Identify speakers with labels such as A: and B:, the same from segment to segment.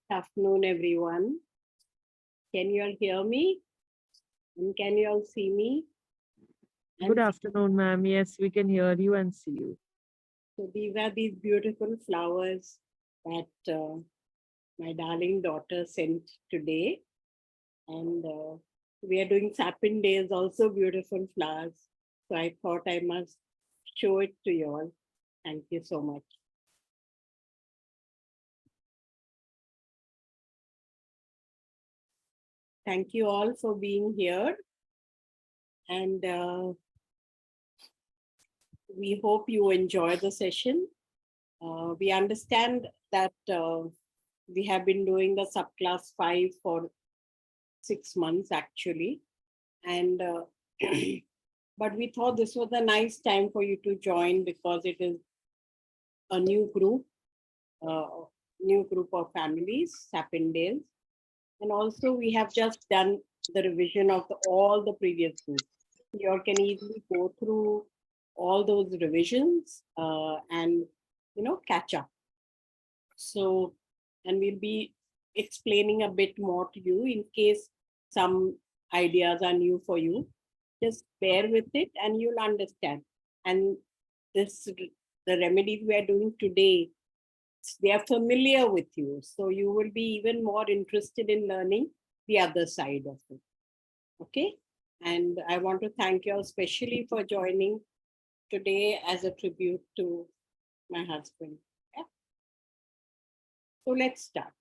A: Afternoon, everyone. Can you all hear me? And can you all see me?
B: Good
A: And
B: afternoon, ma'am. Yes, we can hear you and see you.
A: so these are these beautiful flowers that my darling daughter sent today. And we are doing Sapindales, also beautiful flowers. So I thought I must show it to you all. Thank you so much. Thank you all for being here. And we hope you enjoy the session. We understand that we have been doing the subclass 5 for 6 months actually. And but we thought this was a nice time for you to join because it is a uh, new group of families, Sapindales. And also we have just done the revision of all the previous groups. You all can easily go through all those revisions and catch up. So, and we'll be explaining a bit more to you in case some ideas are new for you. Just bear with it and you'll understand. And the remedies we are doing today, they are familiar with you. So you will be even more interested in learning the other side of it. Okay. And I want to thank you all especially for joining today as a tribute to my husband. Yeah. So let's start.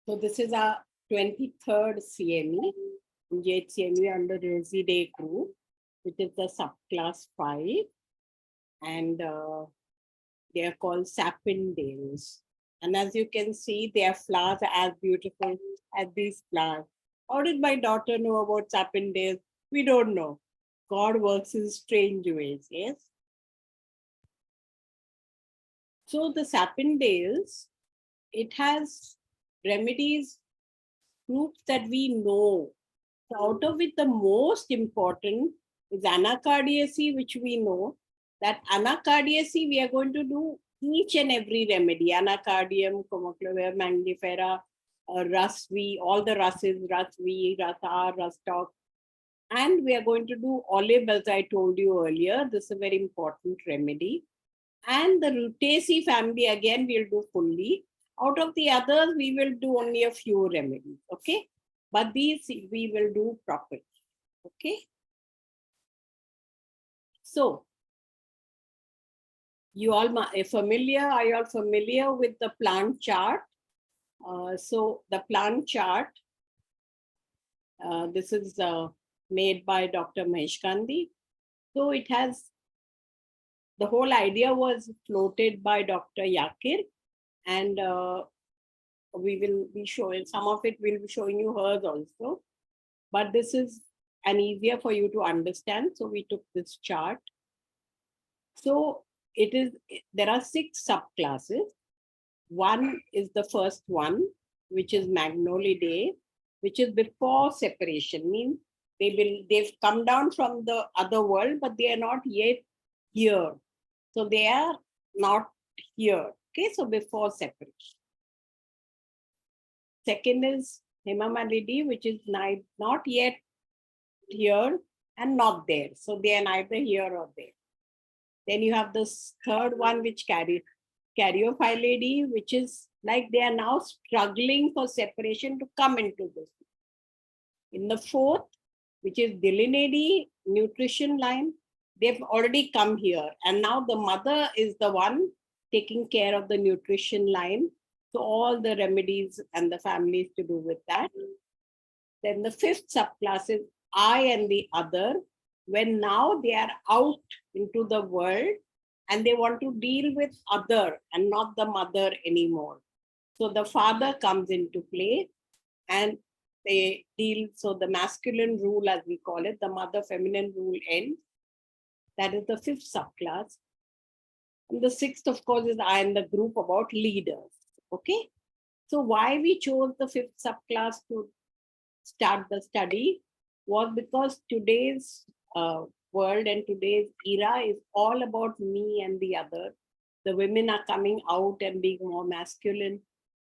A: So this is our 23rd CME, CME under Resi Day group, which is the subclass 5. And they are called Sapindales. And as you can see, their flowers are as beautiful as these flowers. How did my daughter know about Sapindales? We don't know. God works in strange ways, yes? So the Sapindales, it has remedies, groups that we know. So out of it, the most important is anacardiacy, which we know. That anacardiacy, we are going to do each and every remedy. Anacardium, Comoclavir, Mangifera, Rus V, all the Ruses, Rus V, Rus R, Rus Tox. And we are going to do olive, as I told you earlier. This is a very important remedy. And the Rutaceae family, again, we'll do fully. Out of the others, we will do only a few remedies, okay? But these we will do properly, okay? So, you all are you all familiar with the plant chart? So, the plant chart, this is made by Dr. Mahesh Gandhi. So, it has, the whole idea was floated by Dr. Yakir, and we will be showing some of it, we'll be showing you hers also, but this is an easier for you to understand, so we took this chart. So there are 6 subclasses. One is the first one, which is Magnolidae, which is before separation, means they've come down from the other world, but they are not yet here, so they are not here, okay? So before separation. Second is Hemamalidae, which is not yet here and not there. So they are neither here or there. Then you have this third one, which Caryophyllae, which is like they are now struggling for separation to come into this. In the fourth, which is Dillinae, nutrition line, they've already come here. And now the mother is the one taking care of the nutrition line. So all the remedies and the families to do with that. Then the fifth subclass is I and the other, when now they are out into the world and they want to deal with other and not the mother anymore. So the father comes into play and they deal, so the masculine rule, as we call it, the mother feminine rule ends. That is the fifth subclass. And the sixth, of course, is I in the group about leaders. Okay. So why we chose the fifth subclass to start the study was because today's world and today's era is all about me and the other. The women are coming out and being more masculine.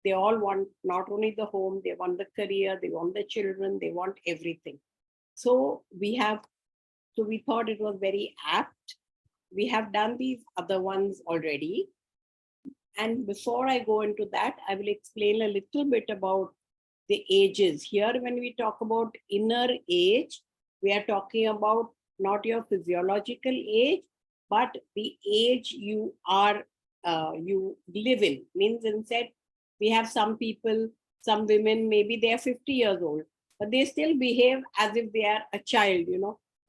A: They all want not only the home, they want the career, they want the children, they want everything. So we thought it was very apt. We have done these other ones already. And before I go into that, I will explain a little bit about the ages. Here, when we talk about inner age, we are talking about not your physiological age, but the age you are, you live in. Means instead, we have some people, some women, maybe they are 50 years old, but they still behave as if they are a child,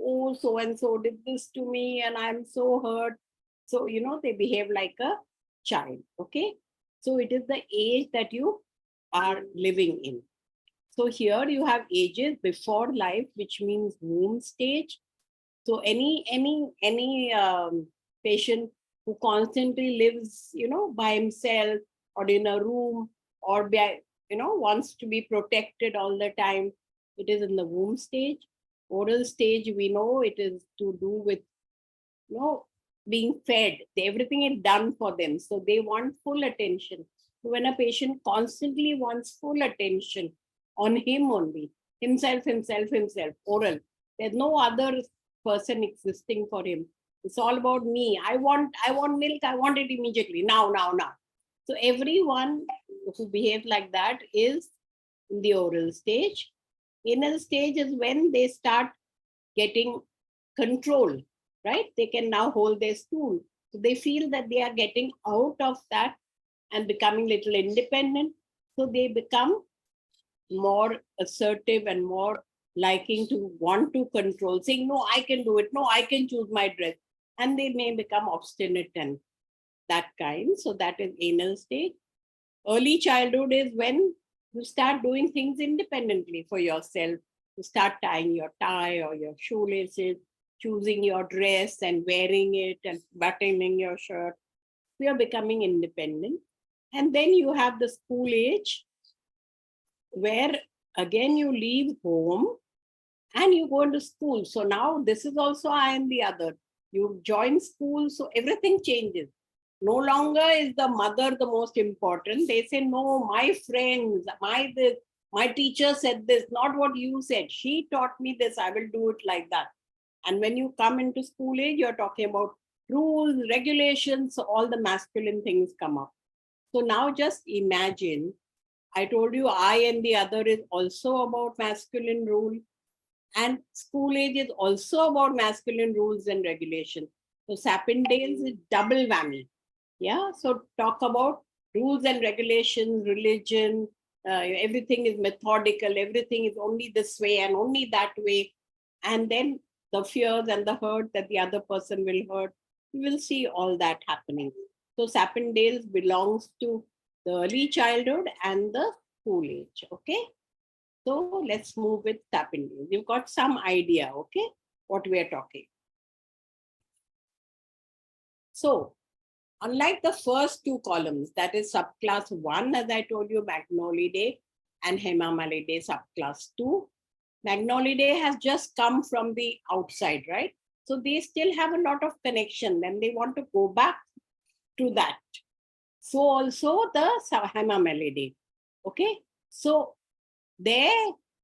A: Oh, so and so did this to me, and I'm so hurt. So, they behave like a child. Okay. So it is the age that you are living in. So here you have ages before life, which means womb stage. So any patient who constantly lives, by himself or in a room or wants to be protected all the time, it is in the womb stage. Oral stage, we know it is to do with, being fed. Everything is done for them, so they want full attention. So when a patient constantly wants full attention on him only, himself, oral, there's no other person existing for him. It's all about me. I want milk, I want it immediately, now. So everyone who behaves like that is in the oral stage. Inner stage is when they start getting control, right? They can now hold their stool. So they feel that they are getting out of that and becoming little independent. So they become more assertive and more liking to want to control, saying, no, I can do it. No, I can choose my dress. And they may become obstinate and that kind. So that is anal stage. Early childhood is when you start doing things independently for yourself. You start tying your tie or your shoelaces, choosing your dress and wearing it and buttoning your shirt. You are becoming independent. And then you have the school age, where again you leave home and you go into school. So now this is also I and the other. You join school, so everything changes. No longer is the mother the most important. They say, no, my friends, my teacher said this, not what you said. She taught me this, I will do it like that. And when you come into school age, you're talking about rules, regulations, so all the masculine things come up. So now just imagine, I told you I and the other is also about masculine rule, and school age is also about masculine rules and regulations. So Sapindales is double whammy. Yeah. So talk about rules and regulations, religion, everything is methodical, everything is only this way and only that way. And then the fears and the hurt that the other person will hurt. You will see all that happening. So Sapindales belongs to the early childhood and the school age. Okay. So let's move with Sapindales. You've got some idea, okay, what we are talking. So unlike the first two columns, that is subclass 1, as I told you, Magnolidae, and Hemamalidae subclass 2, Magnolidae has just come from the outside, right? So they still have a lot of connection. Then they want to go back to that. So also the Hemamalidae, okay? So they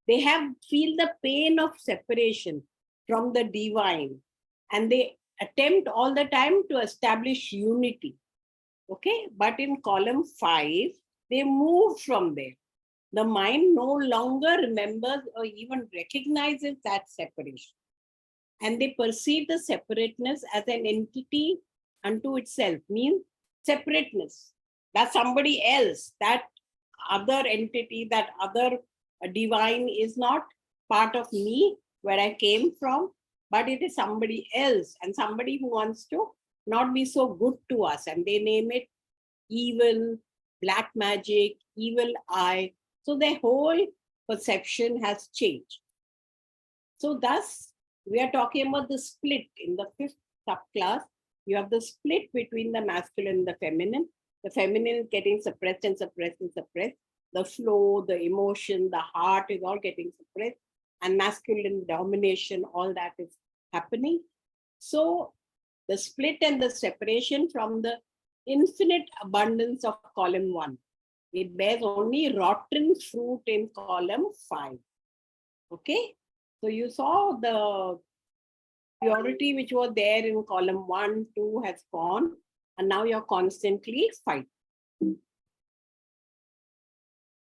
A: have feel the pain of separation from the divine, and they attempt all the time to establish unity. Okay, but in column 5, they move from there. The mind no longer remembers or even recognizes that separation. And they perceive the separateness as an entity unto itself, means separateness. That's somebody else. That other entity, that other divine is not part of me, where I came from, but it is somebody else, and somebody who wants to not be so good to us. And they name it evil, black magic, evil eye. So their whole perception has changed. So thus, we are talking about the split in the 5th subclass, You have the split between the masculine and the feminine. The feminine is getting suppressed and suppressed and suppressed. The flow, the emotion, the heart is all getting suppressed. And masculine domination, all that is happening. So the split and the separation from the infinite abundance of column 1. It bears only rotten fruit in column 5. Okay? So you saw the purity which was there in column 1, 2 has gone, and now you're constantly fighting.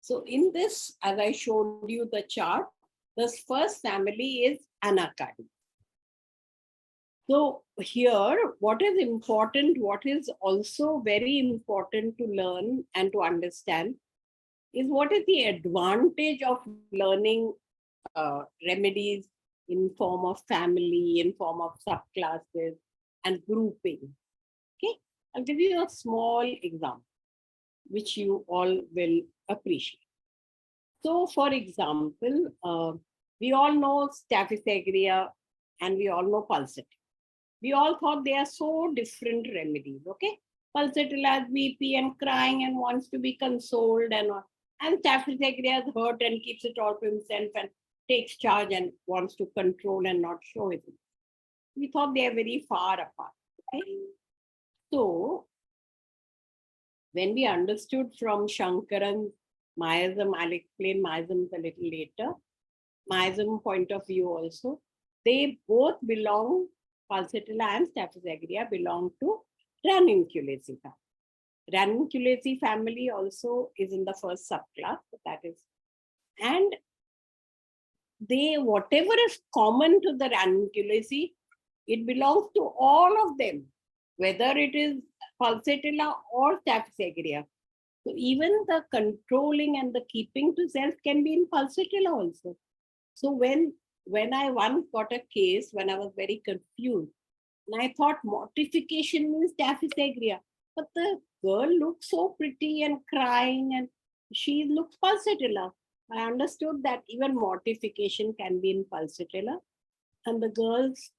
A: So in this, as I showed you the chart, this first family is anacardium. So here, what is important, what is also very important to learn and to understand is what is the advantage of learning remedies in form of family, in form of subclasses and grouping. Okay, I'll give you a small example, which you all will appreciate. So for example, we all know Staphysagrina and we all know Pulsatilla. We all thought they are so different remedies, okay? Pulsatilla has BP and crying and wants to be consoled and all. And Staphysagrina is hurt and keeps it all to himself and takes charge and wants to control and not show it. We thought they are very far apart, okay? So, when we understood from Shankaran's miasm, I'll explain miasms a little later, miasm point of view also, they both belong, Pulsatilla and Staphysagrina belong to Ranunculaceae family. Ranunculaceae family also is in the first subclass, that is, and they, whatever is common to the Ranunculaceae, it belongs to all of them, whether it is Pulsatilla or Staphysagrina. So even the controlling and the keeping to self can be in Pulsatilla also. So when I once got a case, when I was very confused, and I thought mortification means Staphysagrina, but the girl looked so pretty and crying, and she looks Pulsatilla. I understood that even mortification can be in Pulsatilla, and the girl's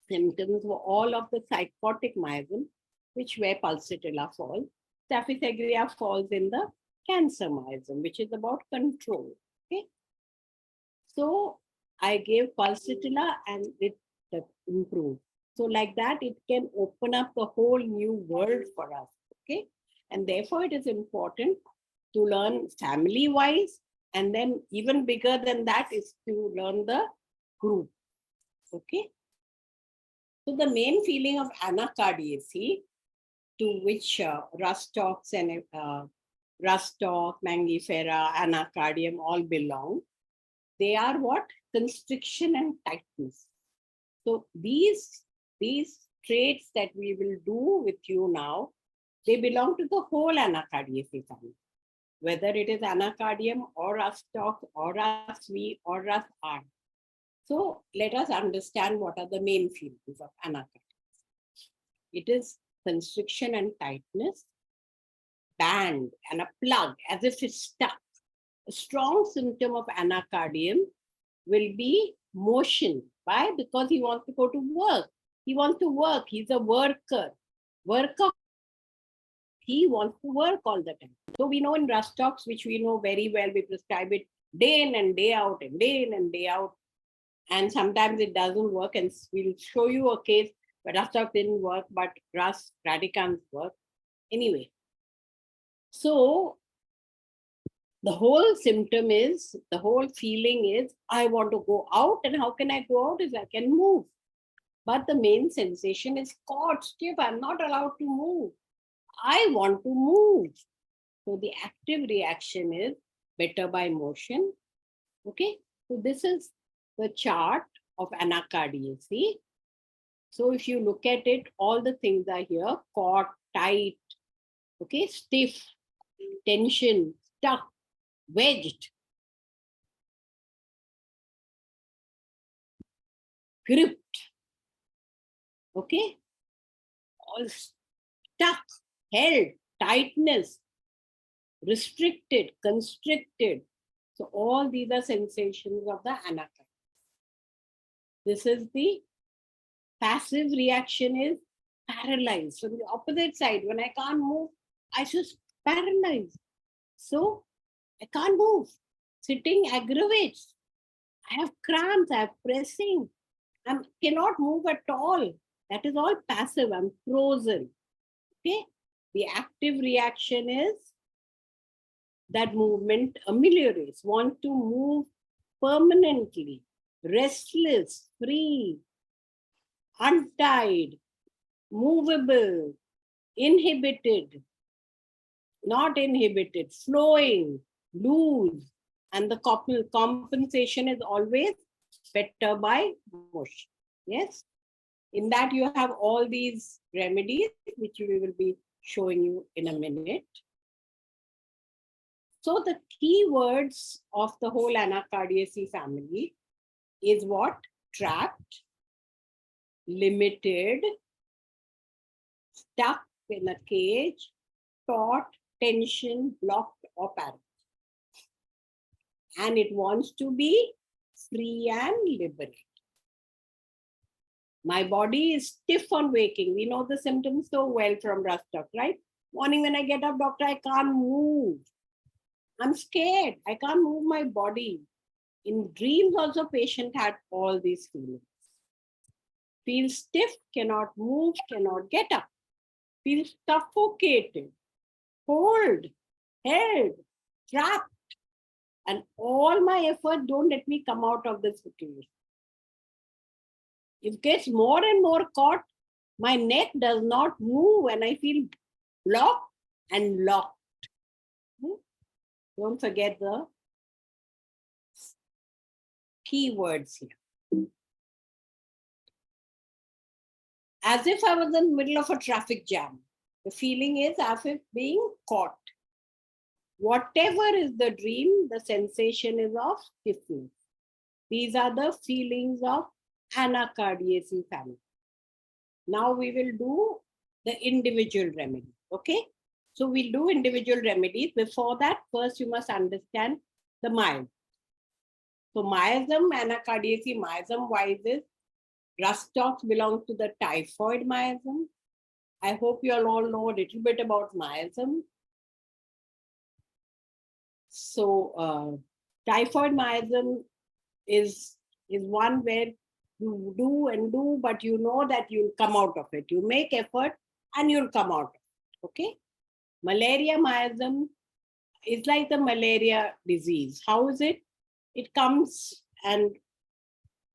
A: symptoms were all of the psychotic miasm, which where Pulsatilla falls. Staphysagrina falls in the cancer miasm, which is about control. Okay, so I gave Pulsatilla and it improved. So like that, it can open up a whole new world for us. Okay, and therefore it is important to learn family-wise, and then even bigger than that is to learn the group. Okay. So the main feeling of anacardiaceae, to which rustox and rustox, mangifera, anacardium all belong, they are what? Constriction and tightness. So these traits that we will do with you now, they belong to the whole anacardiaceae family, whether it is anacardium or rustox or rusV or rusR. So let us understand what are the main feelings of anacardium. It is constriction and tightness, band and a plug as if it's stuck. A strong symptom of anacardium will be motion. Why? Because he wants to go to work. He wants to work. He's a worker. He wants to work all the time. So we know in rustox, which we know very well, we prescribe it day in and day out and day in and day out. And sometimes it doesn't work. And we'll show you a case where rustox didn't work, but radicans work. Anyway, so the whole symptom is, the whole feeling is, I want to go out. And how can I go out? Is I can move. But the main sensation is caught stiff. I'm not allowed to move. I want to move. So the active reaction is better by motion. Okay. So this is the chart of anacardiaceae. So if you look at it, all the things are here: caught, tight, okay, stiff, tension, stuck, wedged, gripped, okay, all stuck, held, tightness, restricted, constricted. So all these are sensations of the anacardium. This is the passive reaction is paralyzed. From the opposite side, when I can't move, I just paralyzed. So I can't move. Sitting aggravates. I have cramps, I have pressing. I cannot move at all. That is all passive. I'm frozen. Okay. The active reaction is that movement ameliorates, want to move permanently, restless, free, untied, movable, inhibited, not inhibited, flowing, loose. And the compensation is always better by motion. Yes. In that, you have all these remedies, which we will be showing you in a minute. So the key words of the whole anacardiaceae family is what? Trapped, limited, stuck in a cage, taut, tension, blocked, or paralyzed. And it wants to be free and liberated. My body is stiff on waking. We know the symptoms so well from Rostock, right? Morning when I get up, doctor, I can't move. I'm scared. I can't move my body. In dreams also, patient had all these feelings. Feel stiff, cannot move, cannot get up. Feel suffocated, cold, held, trapped. And all my effort don't let me come out of this situation. It gets more and more caught. My neck does not move and I feel blocked and locked. Don't forget the key words here. As if I was in the middle of a traffic jam. The feeling is as if being caught. Whatever is the dream, the sensation is of stiffness. These are the feelings of anacardiaceae family. Now we will do the individual remedy. Okay? So we'll do individual remedies. Before that, first you must understand the miasm. So miasm, anacardiaceae miasm wise is Rostock belongs to the typhoid miasm. I hope you all know a little bit about miasm. So typhoid miasm is one where you do and do, but you know that you'll come out of it. You make effort and you'll come out of it. Okay? Malaria miasm is like the malaria disease. How is it? It comes and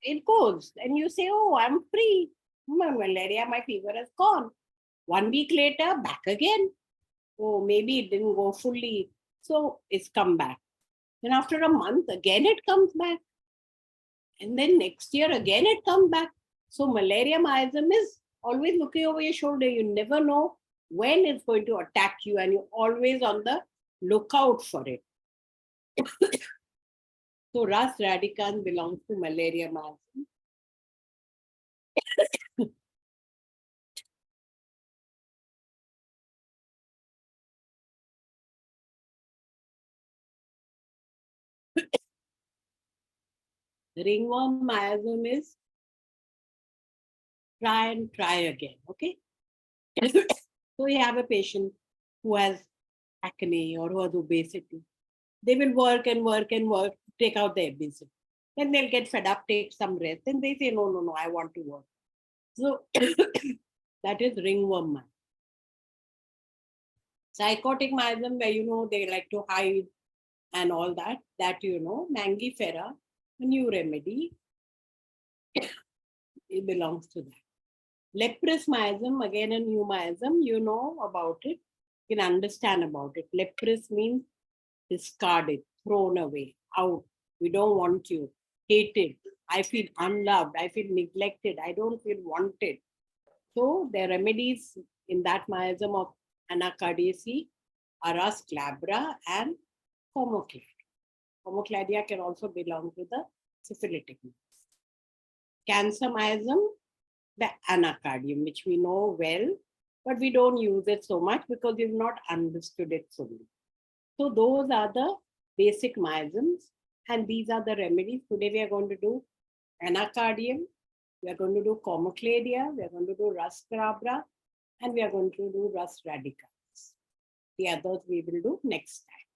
A: it goes. And you say, oh, I'm free. My malaria, my fever has gone. 1 week later, back again. Oh, maybe it didn't go fully. So it's come back. Then after a month, again it comes back. And then next year, again it comes back. So malaria miasm is always looking over your shoulder. You never know when it's going to attack you, and you're always on the lookout for it. So Ras radicans belongs to malaria miasm. Ringworm miasm is try and try again. Okay. So you have a patient who has acne or who has obesity. They will work and work and work, take out the obesity. Then they'll get fed up, take some rest. Then they say, no, I want to work. So that is ringworm miasm. Psychotic miasm, where they like to hide and all that, Mangifera, a new remedy, it belongs to that. Leprous miasm, again a new miasm, you know about it, you can understand about it. Leprous means discarded, thrown away, out. We don't want you, hated. I feel unloved, I feel neglected, I don't feel wanted. So the remedies in that miasm of anacardiaceae are Ras glabra and Comocladia. Comocladia can also belong to the syphilitic miasm. Cancer miasm, the anacardium, which we know well, but we don't use it so much because we've not understood it fully. So those are the basic miasms, and these are the remedies. Today we are going to do anacardium, we are going to do Comocladia, we are going to do Ras glabra, And we are going to do rus radicans. The others we will do next time.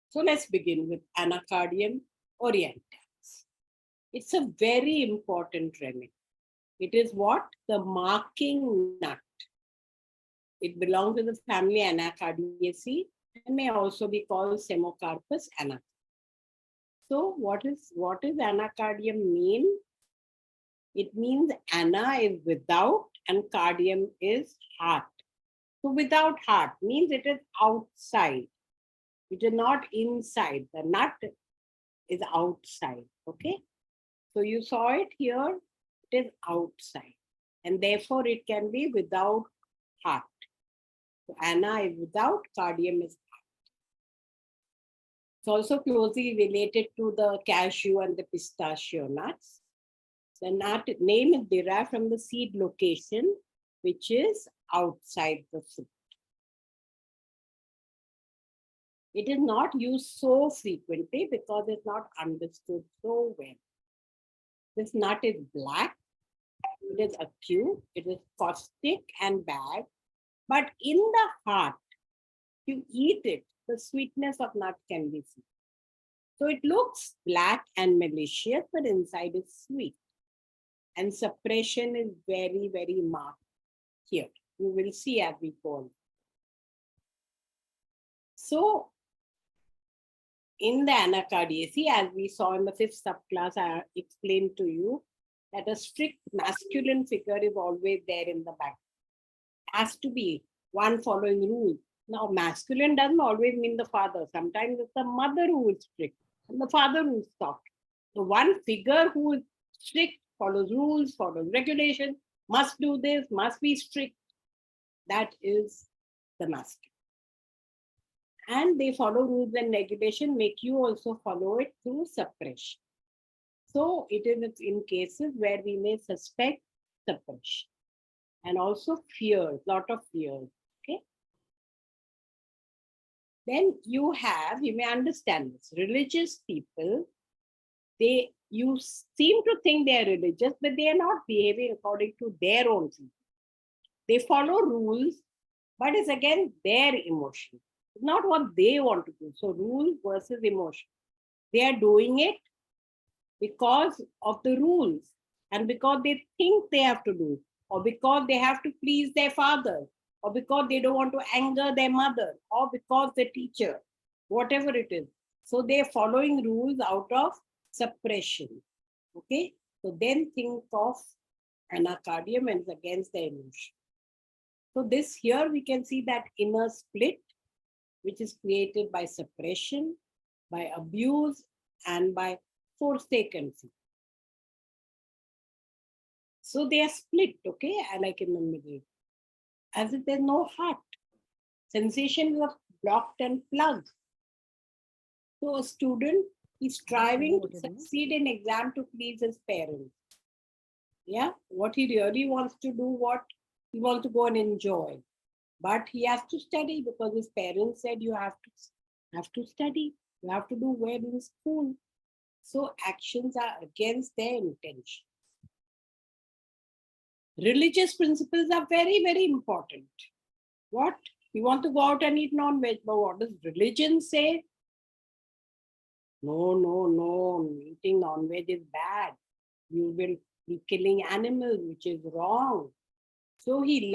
A: So let's begin with Anacardium orientans. It's a very important remedy. It is what? The marking nut. It belongs to the family Anacardiaceae and may also be called Semocarpus anacardium. So what is anacardium mean? It means ana is without and cardium is heart. So without heart means it is outside. It is not inside. The nut is outside. Okay. So you saw it here. It is outside. And therefore it can be without heart. So ana is without, cardium is heart. It's also closely related to the cashew and the pistachio nuts. The nut name is derived from the seed location, which is outside the fruit. It is not used so frequently because it's not understood so well. This nut is black, it is acute, it is caustic and bad, but in the heart, you eat it, the sweetness of nut can be seen. So it looks black and malicious, but inside is sweet. And suppression is very, very marked here. You will see as we go on. So, in the Anacardiaceae, as we saw in the 5th subclass, I explained to you that a strict masculine figure is always there in the back. Has to be one following rules. Now, masculine doesn't always mean the father. Sometimes it's the mother who is strict and the father who is soft. The one figure who is strict, follows rules, follows regulations, must do this, must be strict. That is the masculine. And they follow rules and regulation, make you also follow it through suppression. So it is in cases where we may suspect suppression. And also fears, lot of fears. Okay. Then you may understand this. Religious people, you seem to think they are religious, but they are not behaving according to their own thinking. They follow rules, but it's again their emotion. It's not what they want to do. So rule versus emotion. They are doing it because of the rules and because they think they have to do, or because they have to please their father, or because they don't want to anger their mother, or because the teacher, whatever it is. So they're following rules out of suppression. Okay. So then think of anacardium and it's against the emotion. So this here we can see that inner split, which is created by suppression, by abuse, and by forsakency. So they are split, okay, like in the middle, as if there's no heart. Sensations are blocked and plugged. So a student is striving to succeed in exam to please his parents. Yeah, what he really wants to do, what he wants to go and enjoy. But he has to study because his parents said you have to study. You have to do well in school. So actions are against their intention. Religious principles are very, very important. What? You want to go out and eat non-veg, but what does religion say? No. Eating non-veg is bad. You will be killing animals, which is wrong. So he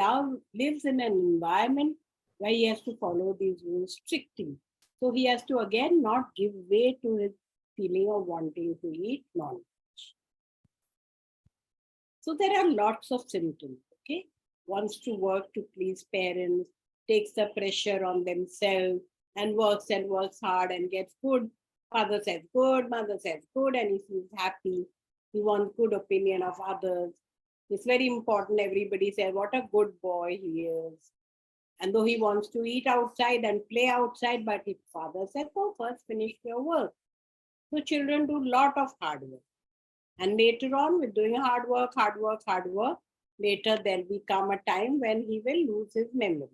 A: lives in an environment where he has to follow these rules strictly. So he has to again not give way to his feeling of wanting to eat non-veg. So there are lots of symptoms, okay? Wants to work to please parents, takes the pressure on themselves and works hard and gets good. Father says good, mother says good, and he feels happy. He wants good opinion of others. It's very important. Everybody says what a good boy he is. And though he wants to eat outside and play outside, but his father said, "Oh, first finish your work." So children do a lot of hard work. And later on, with doing hard work, later there'll become a time when he will lose his memory.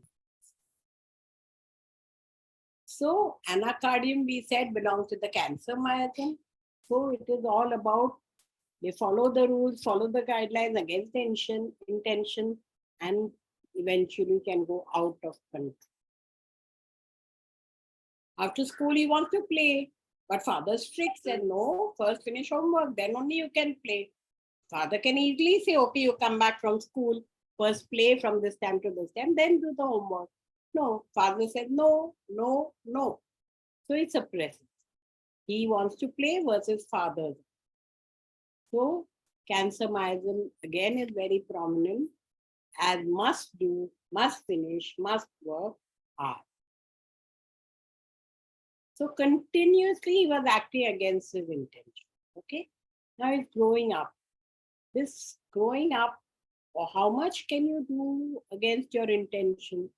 A: So anacardium, we said, belongs to the cancer myasm. So it is all about They follow the rules, follow the guidelines against the intention, and eventually can go out of control. After school, he wants to play, but father's strict, said, no, first finish homework, then only you can play. Father can easily say, okay, you come back from school, first play from this time to this time, then do the homework. No, father said, no, no, no. So it suppresses. He wants to play versus father. So Cancer myasm again is very prominent as must do, must finish, must work hard. So continuously he was acting against his intention. Okay. Now he's growing up. This growing up, or how much can you do against your intention?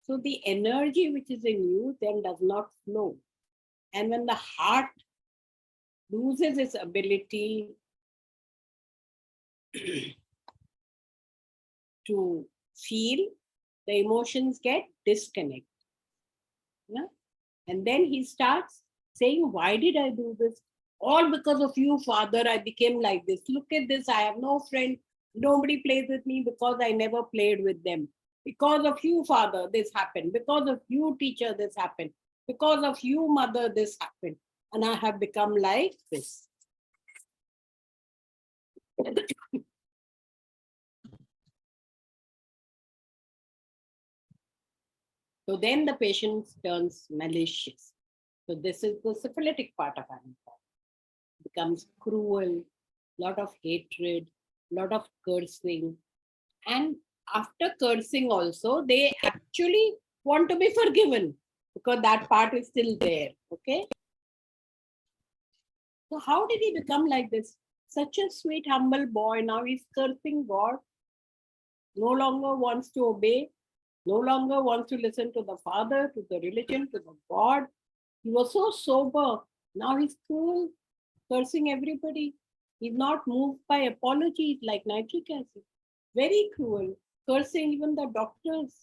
A: So the energy which is in you then does not flow. And when the heart loses its ability to feel, the emotions get disconnected. Yeah? And then he starts saying, why did I do this? All because of you, father, I became like this. Look at this, I have no friend. Nobody plays with me because I never played with them. Because of you, father, this happened. Because of you, teacher, this happened. Because of you, mother, this happened. And I have become like this. So then the patient turns malicious. So this is the syphilitic part of anger. Becomes cruel, lot of hatred, lot of cursing. And after cursing also, they actually want to be forgiven because that part is still there. Okay. So how did he become like this? Such a sweet, humble boy. Now he's cursing God. No longer wants to obey. No longer wants to listen to the father, to the religion, to the God. He was so sober. Now he's cool, cursing everybody. He's not moved by apologies like nitric acid. Very cruel. Cursing even the doctors,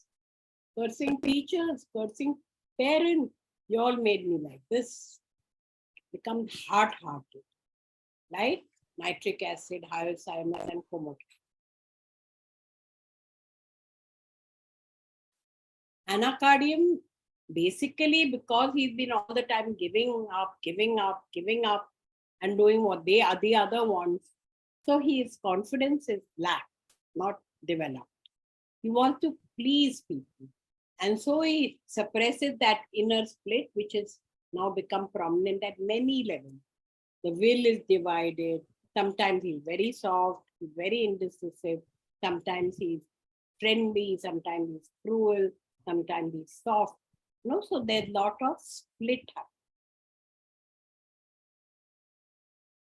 A: cursing teachers, cursing parents. You all made me like this. Become hard-hearted, like nitric acid, hyoscyamus, and comatose. Anacardium, basically because he's been all the time giving up, and doing what the other wants. So his confidence is lack, not developed. He wants to please people. And so he suppresses that inner split, which has now become prominent at many levels. The will is divided. Sometimes he's very soft, he's very indecisive. Sometimes he's friendly, sometimes he's cruel, sometimes he's soft. So there's a lot of split up.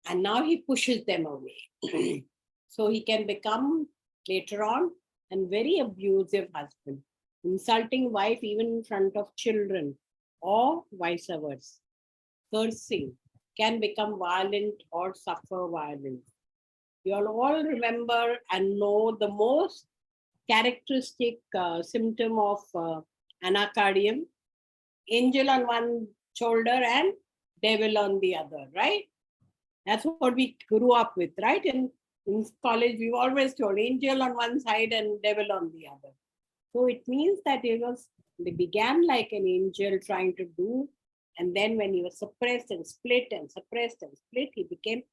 A: And now he pushes them away. So he can become later on a very abusive husband, insulting wife even in front of children, or vice versa. Cursing, can become violent or suffer violence. You all remember and know the most characteristic symptom of anacardium: angel on one shoulder and devil on the other, right? That's what we grew up with, right? In college, we've always told angel on one side and devil on the other. So it means that they began like an angel trying to do, and then when he was suppressed and split and suppressed and split, he became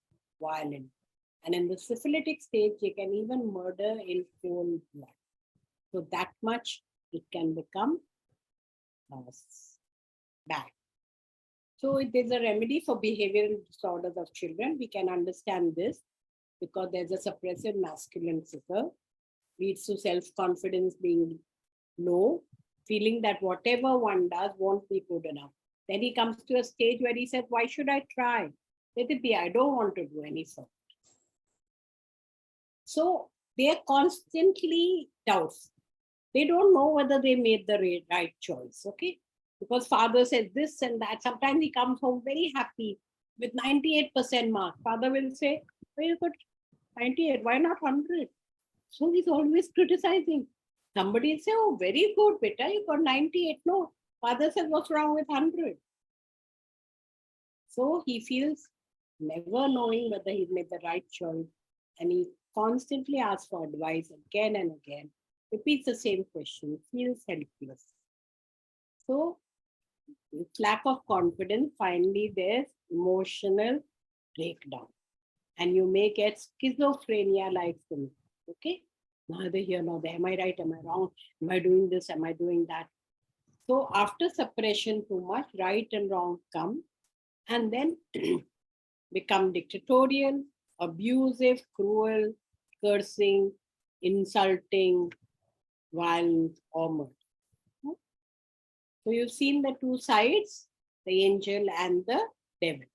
A: violent. And in the syphilitic stage, he can even murder in cold blood. So that much it can become bad. So there's a remedy for behavioral disorders of children. We can understand this because there's a suppressive masculine figure, leads to self-confidence being low, feeling that whatever one does won't be good enough. Then he comes to a stage where he says, why should I try? Let it be, I don't want to do any further. So they are constantly doubts. They don't know whether they made the right choice, okay? Because father says this and that. Sometimes he comes home very happy with 98% mark. Father will say, well, you got 98, why not 100? So he's always criticizing. Somebody say, oh, very good, beta, you got 98. No, father says, what's wrong with 100? So he feels never knowing whether he made the right choice, and he constantly asks for advice again and again, repeats the same question, feels helpless. So, with lack of confidence, finally, there's emotional breakdown. And you may get schizophrenia like symptoms. Okay? Neither here nor there. Am I right? Am I wrong? Am I doing this? Am I doing that? So, after suppression too much, right and wrong come and then become dictatorial, abusive, cruel, cursing, insulting, violent, or murder. So you've seen the two sides, the angel and the devil.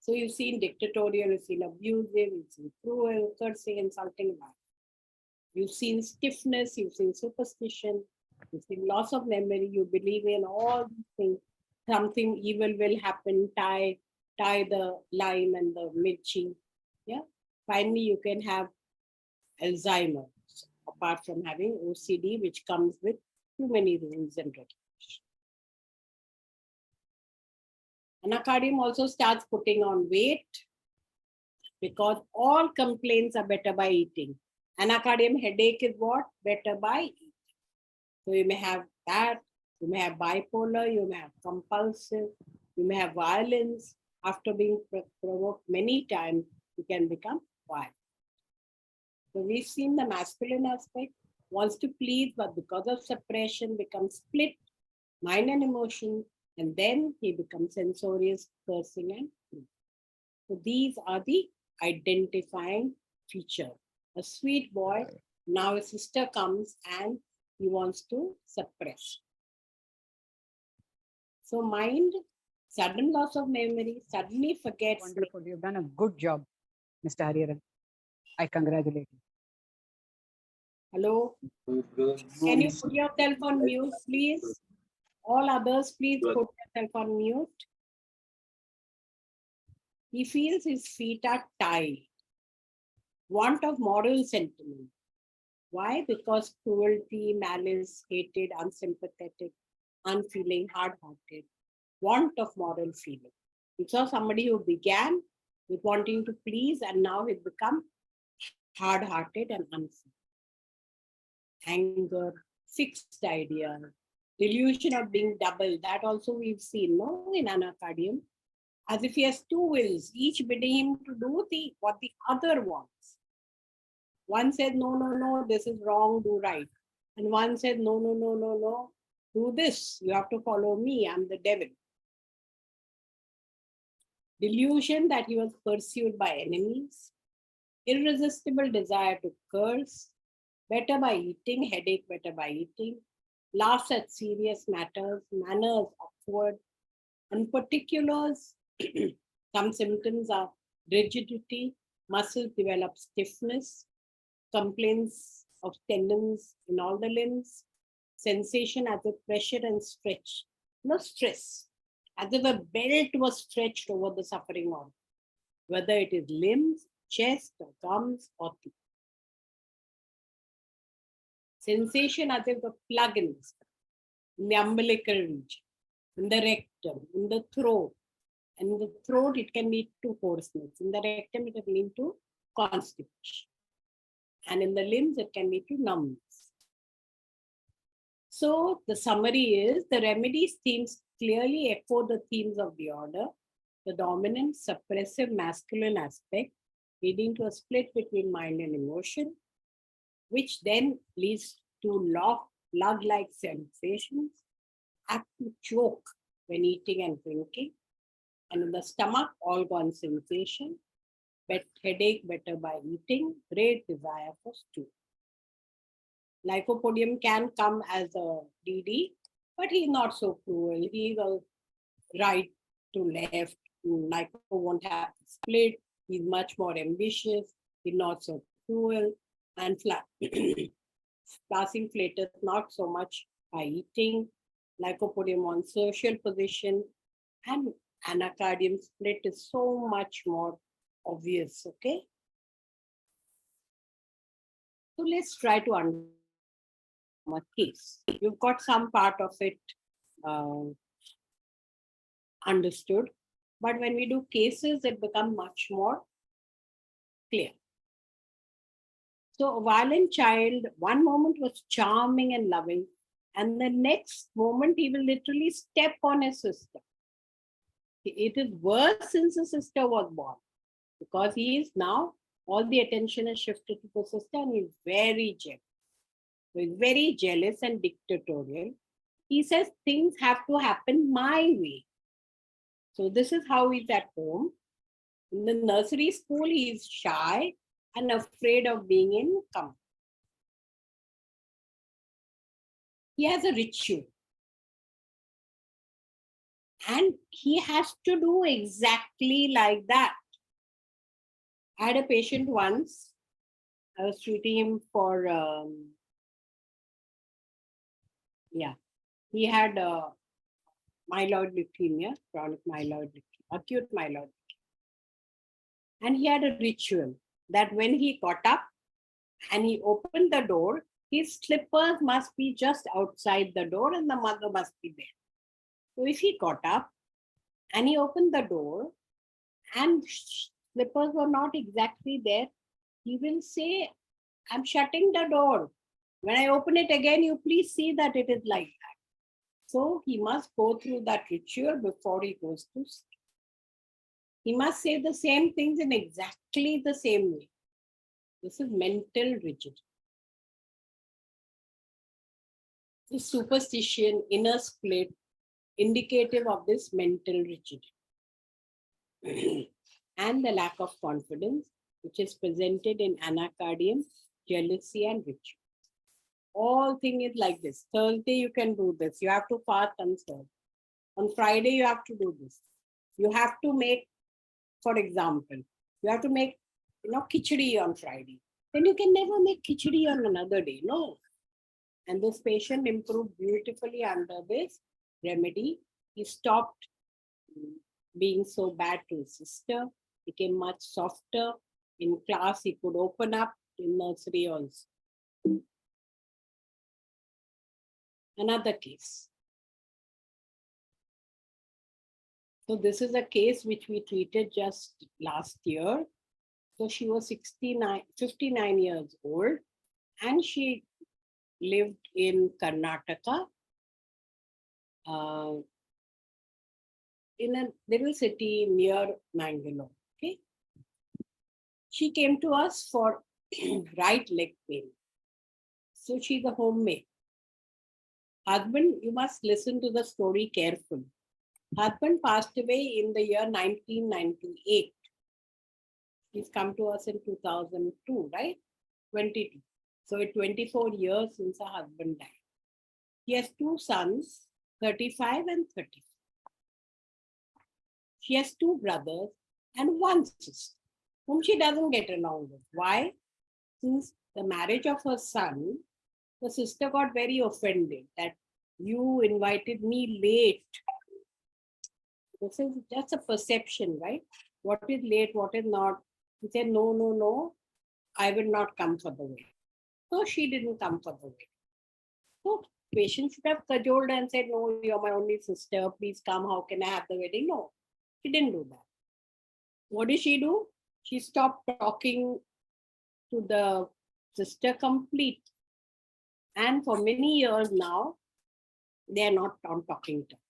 A: So you've seen dictatorial, you've seen abusive, you've seen cruel, cursing, insulting, violent. You've seen stiffness, you've seen superstition, you've seen loss of memory, you believe in all these things. Something evil will happen, tie the lime and the mirchi. Yeah. Finally, you can have Alzheimer's, apart from having OCD, which comes with too many rules and regulations. Anacardium also starts putting on weight because all complaints are better by eating. Anacardium headache is what? Better by eating. So you may have that, you may have bipolar, you may have compulsive, you may have violence. After being provoked many times, you can become violent. So we've seen the masculine aspect, wants to please, but because of suppression becomes split, mind and emotion, and then he becomes censorious, cursing, and cruel. So these are the identifying feature. A sweet boy, now a sister comes and he wants to suppress. So mind, sudden loss of memory, suddenly forgets.
C: Wonderful. You've done a good job, Mr. Hariharan. I congratulate you.
A: Hello? Can you put yourself on mute, please? All others, please put yourself on mute. He feels his feet are tied. Want of moral sentiment. Why? Because cruelty, malice, hatred, unsympathetic, unfeeling, hard-hearted. Want of moral feeling. We saw somebody who began with wanting to please and now he's become hard-hearted and unfeeling. Anger, fixed idea, delusion of being double. That also we've seen, no, in anacardium. As if he has two wills, each bidding him to do what the other wants. One said, no, this is wrong, do right. And one said, no, do this. You have to follow me, I'm the devil. Delusion that he was pursued by enemies. Irresistible desire to curse. Better by eating, headache better by eating. Laughs at serious matters, manners awkward. And particulars, some symptoms are rigidity, muscles develop stiffness, complaints of tendons in all the limbs, sensation as if pressure and stretch, no stress, as if a belt was stretched over the suffering organ, whether it is limbs, chest, or gums, or teeth. Sensation as if a plug in the umbilical region, in the rectum, in the throat. And in the throat, it can lead to hoarseness. In the rectum, it can lead to constipation. And in the limbs, it can lead to numbness. So the summary is the remedies themes clearly echo the themes of the order, the dominant suppressive masculine aspect, leading to a split between mind and emotion, which then leads to lug-like sensations, apt to choke when eating and drinking, and in the stomach, all-gone sensation, headache better by eating, great desire for stew. Lycopodium can come as a DD, but he's not so cruel. He will right to left. Lyco won't have to split. He's much more ambitious. He's not so cruel. And passing flatus, not so much by eating. Lycopodium on social position. And anacardium split is so much more obvious, okay? So let's try to understand a case. You've got some part of it understood. But when we do cases, it becomes much more clear. So a violent child, one moment was charming and loving, and the next moment he will literally step on his sister. It is worse since the sister was born, because he is now, all the attention is shifted to the sister, and he's very jealous. He's very jealous and dictatorial. He says things have to happen my way. So this is how he's at home. In the nursery school, he is shy and afraid of being in company. He has a ritual. And he has to do exactly like that. I had a patient once. I was treating him for, he had myeloid leukemia, chronic myeloid leukemia, acute myeloid leukemia. And he had a ritual that when he got up and he opened the door, his slippers must be just outside the door and the mother must be there. So if he got up and he opened the door and slippers were not exactly there, he will say, I'm shutting the door. When I open it again, you please see that it is like that. So he must go through that ritual before he goes to sleep. He must say the same things in exactly the same way. This is mental rigidity. The superstition, inner split, indicative of this mental rigidity. And the lack of confidence, which is presented in anacardium, jealousy, and ritual. All thing is like this. Thursday, you can do this. You have to fast on Thursday. On Friday, you have to do this. You have to make, for example, you have to make, khichdi on Friday. Then you can never make khichdi on another day. No. And this patient improved beautifully under this remedy. He stopped being so bad to his sister, became much softer. In class, he could open up, in nursery also. Another case. So this is a case which we treated just last year. So she was 59 years old, and she lived in Karnataka, in a little city near Mangalore. Okay. She came to us for right leg pain. So she's a homemaker. Husband, you must listen to the story carefully. Husband passed away in the year 1998. He's come to us in 2002, right? 22. So it's 24 years since her husband died. He has two sons, 35 and 30. She has two brothers and one sister, whom she doesn't get along with. Why? Since the marriage of her son, the sister got very offended that you invited me late. This is just a perception, right? What is late, what is not? He said, no, I will not come for the wedding. So she didn't come for the wedding. So patient should have cajoled and said, no, you're my only sister, please come, how can I have the wedding? No, she didn't do that. What did she do? She stopped talking to the sister completely. And for many years now, they are not on talking terms.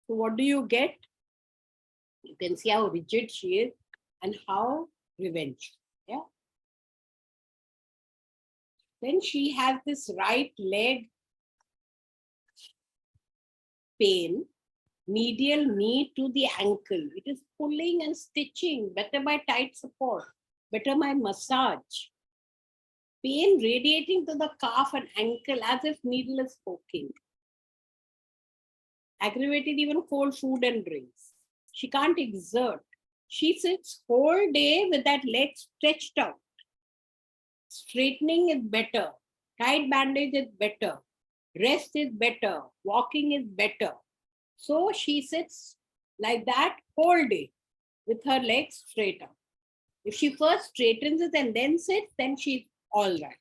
A: So what do you get? You can see how rigid she is and how revengeful. Yeah. Then she has this right leg pain, medial knee to the ankle. It is pulling and stitching, better by tight support, better by massage. Pain radiating to the calf and ankle as if needle is poking. Aggravated even cold food and drinks. She can't exert. She sits whole day with that leg stretched out. Straightening is better. Tight bandage is better. Rest is better. Walking is better. So she sits like that whole day with her legs straight out. If she first straightens it and then sits, then she's all right.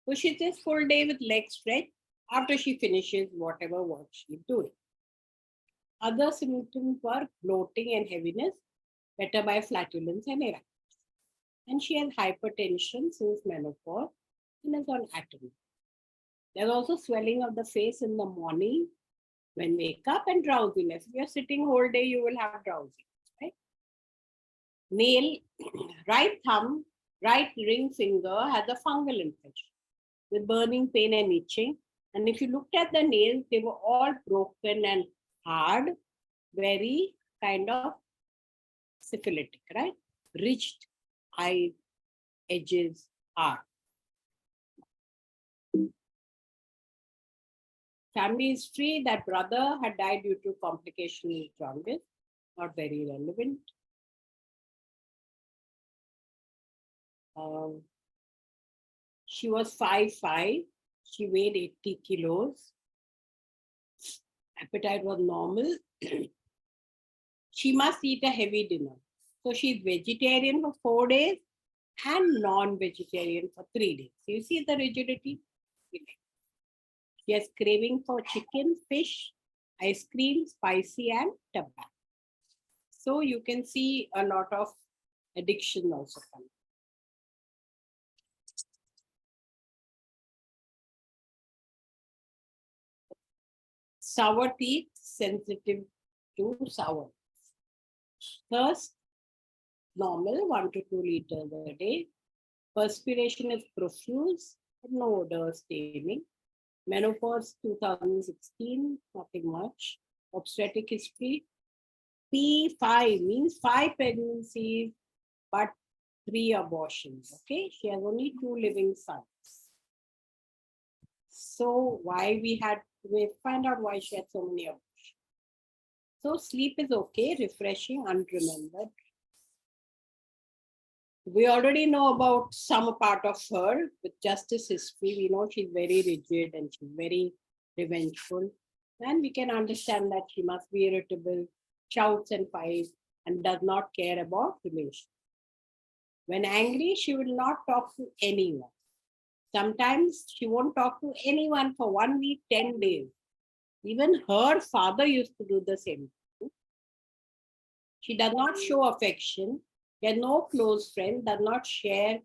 A: So she sits full day with legs straight after she finishes whatever work she's doing. Other symptoms were bloating and heaviness, better by flatulence and erections. And she has hypertension since menopause and is on atony. There's also swelling of the face in the morning when wake up and drowsiness. If you're sitting whole day, you will have drowsiness, right? Nail, right thumb, right ring finger has a fungal infection with burning pain and itching. And if you looked at the nails, they were all broken and hard, very kind of syphilitic, right? Ridged eye edges are. Family history, that brother had died due to complication with jaundice, not very relevant. She was 5'5", she weighed 80 kilos. Appetite was normal. She must eat a heavy dinner. So she's vegetarian for 4 days and non-vegetarian for 3 days. You see the rigidity? She has craving for chicken, fish, ice cream, spicy, and tobacco. So you can see a lot of addiction also coming. Sour teeth, sensitive to sour. Thirst, normal, 1 to 2 liters a day. Perspiration is profuse, but no odor staining. Menopause 2016, nothing much. Obstetric history, P5 means 5 pregnancies, but 3 abortions. Okay, she has only 2 living sons. So why we find out why she had so many abortions. So sleep is okay, refreshing, unremembered. We already know about some part of her with justice history. We know she's very rigid and she's very revengeful. And we can understand that she must be irritable, shouts and fights, and does not care about relations. When angry, she will not talk to anyone. Sometimes she won't talk to anyone for 1 week, 10 days. Even her father used to do the same. She does not show affection. She has no close friend, does not share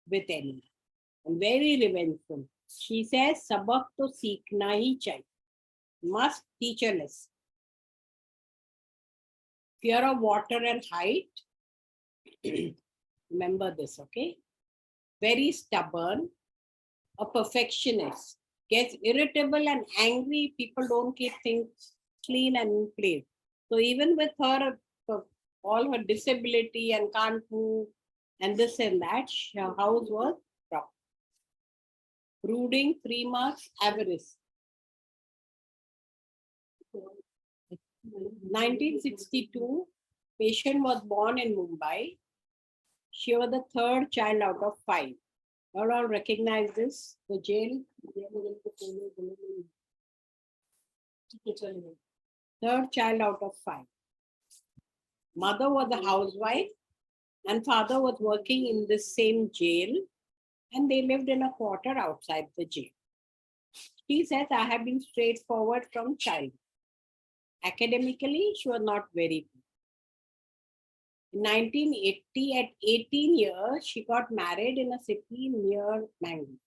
A: with anyone. And very revengeful. She says, sabak to seekhna hi chahiye. Must teach a lesson. Fear of water and height. Remember this, okay? Very stubborn. A perfectionist. Gets irritable and angry. People don't keep things clean and in place. So even with her, all her disability and can't move and this and that, her house was proper. Brooding, 3 marks, avarice. 1962, patient was born in Mumbai. She was the 3rd child out of 5. You all recognize this? The jail. 3rd child out of 5. Mother was a housewife and father was working in the same jail, and they lived in a quarter outside the jail. She says, I have been straightforward from childhood. Academically, she was not very good. In 1980, at 18 years, she got married in a city near Mangalore.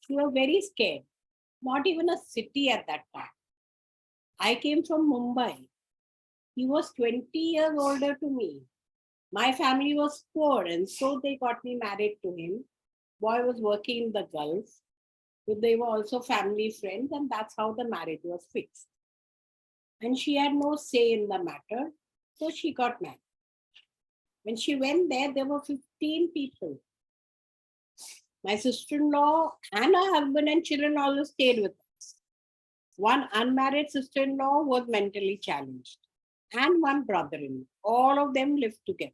A: She was very scared. Not even a city at that time. I came from Mumbai. He was 20 years older to me. My family was poor, and so they got me married to him. Boy was working in the Gulf. So they were also family friends, and that's how the marriage was fixed. And she had no say in the matter, so she got married. When she went there were 15 people. My sister-in-law and her husband and children all stayed with us. One unmarried sister-in-law was mentally challenged, and one brother-in-law. All of them lived together.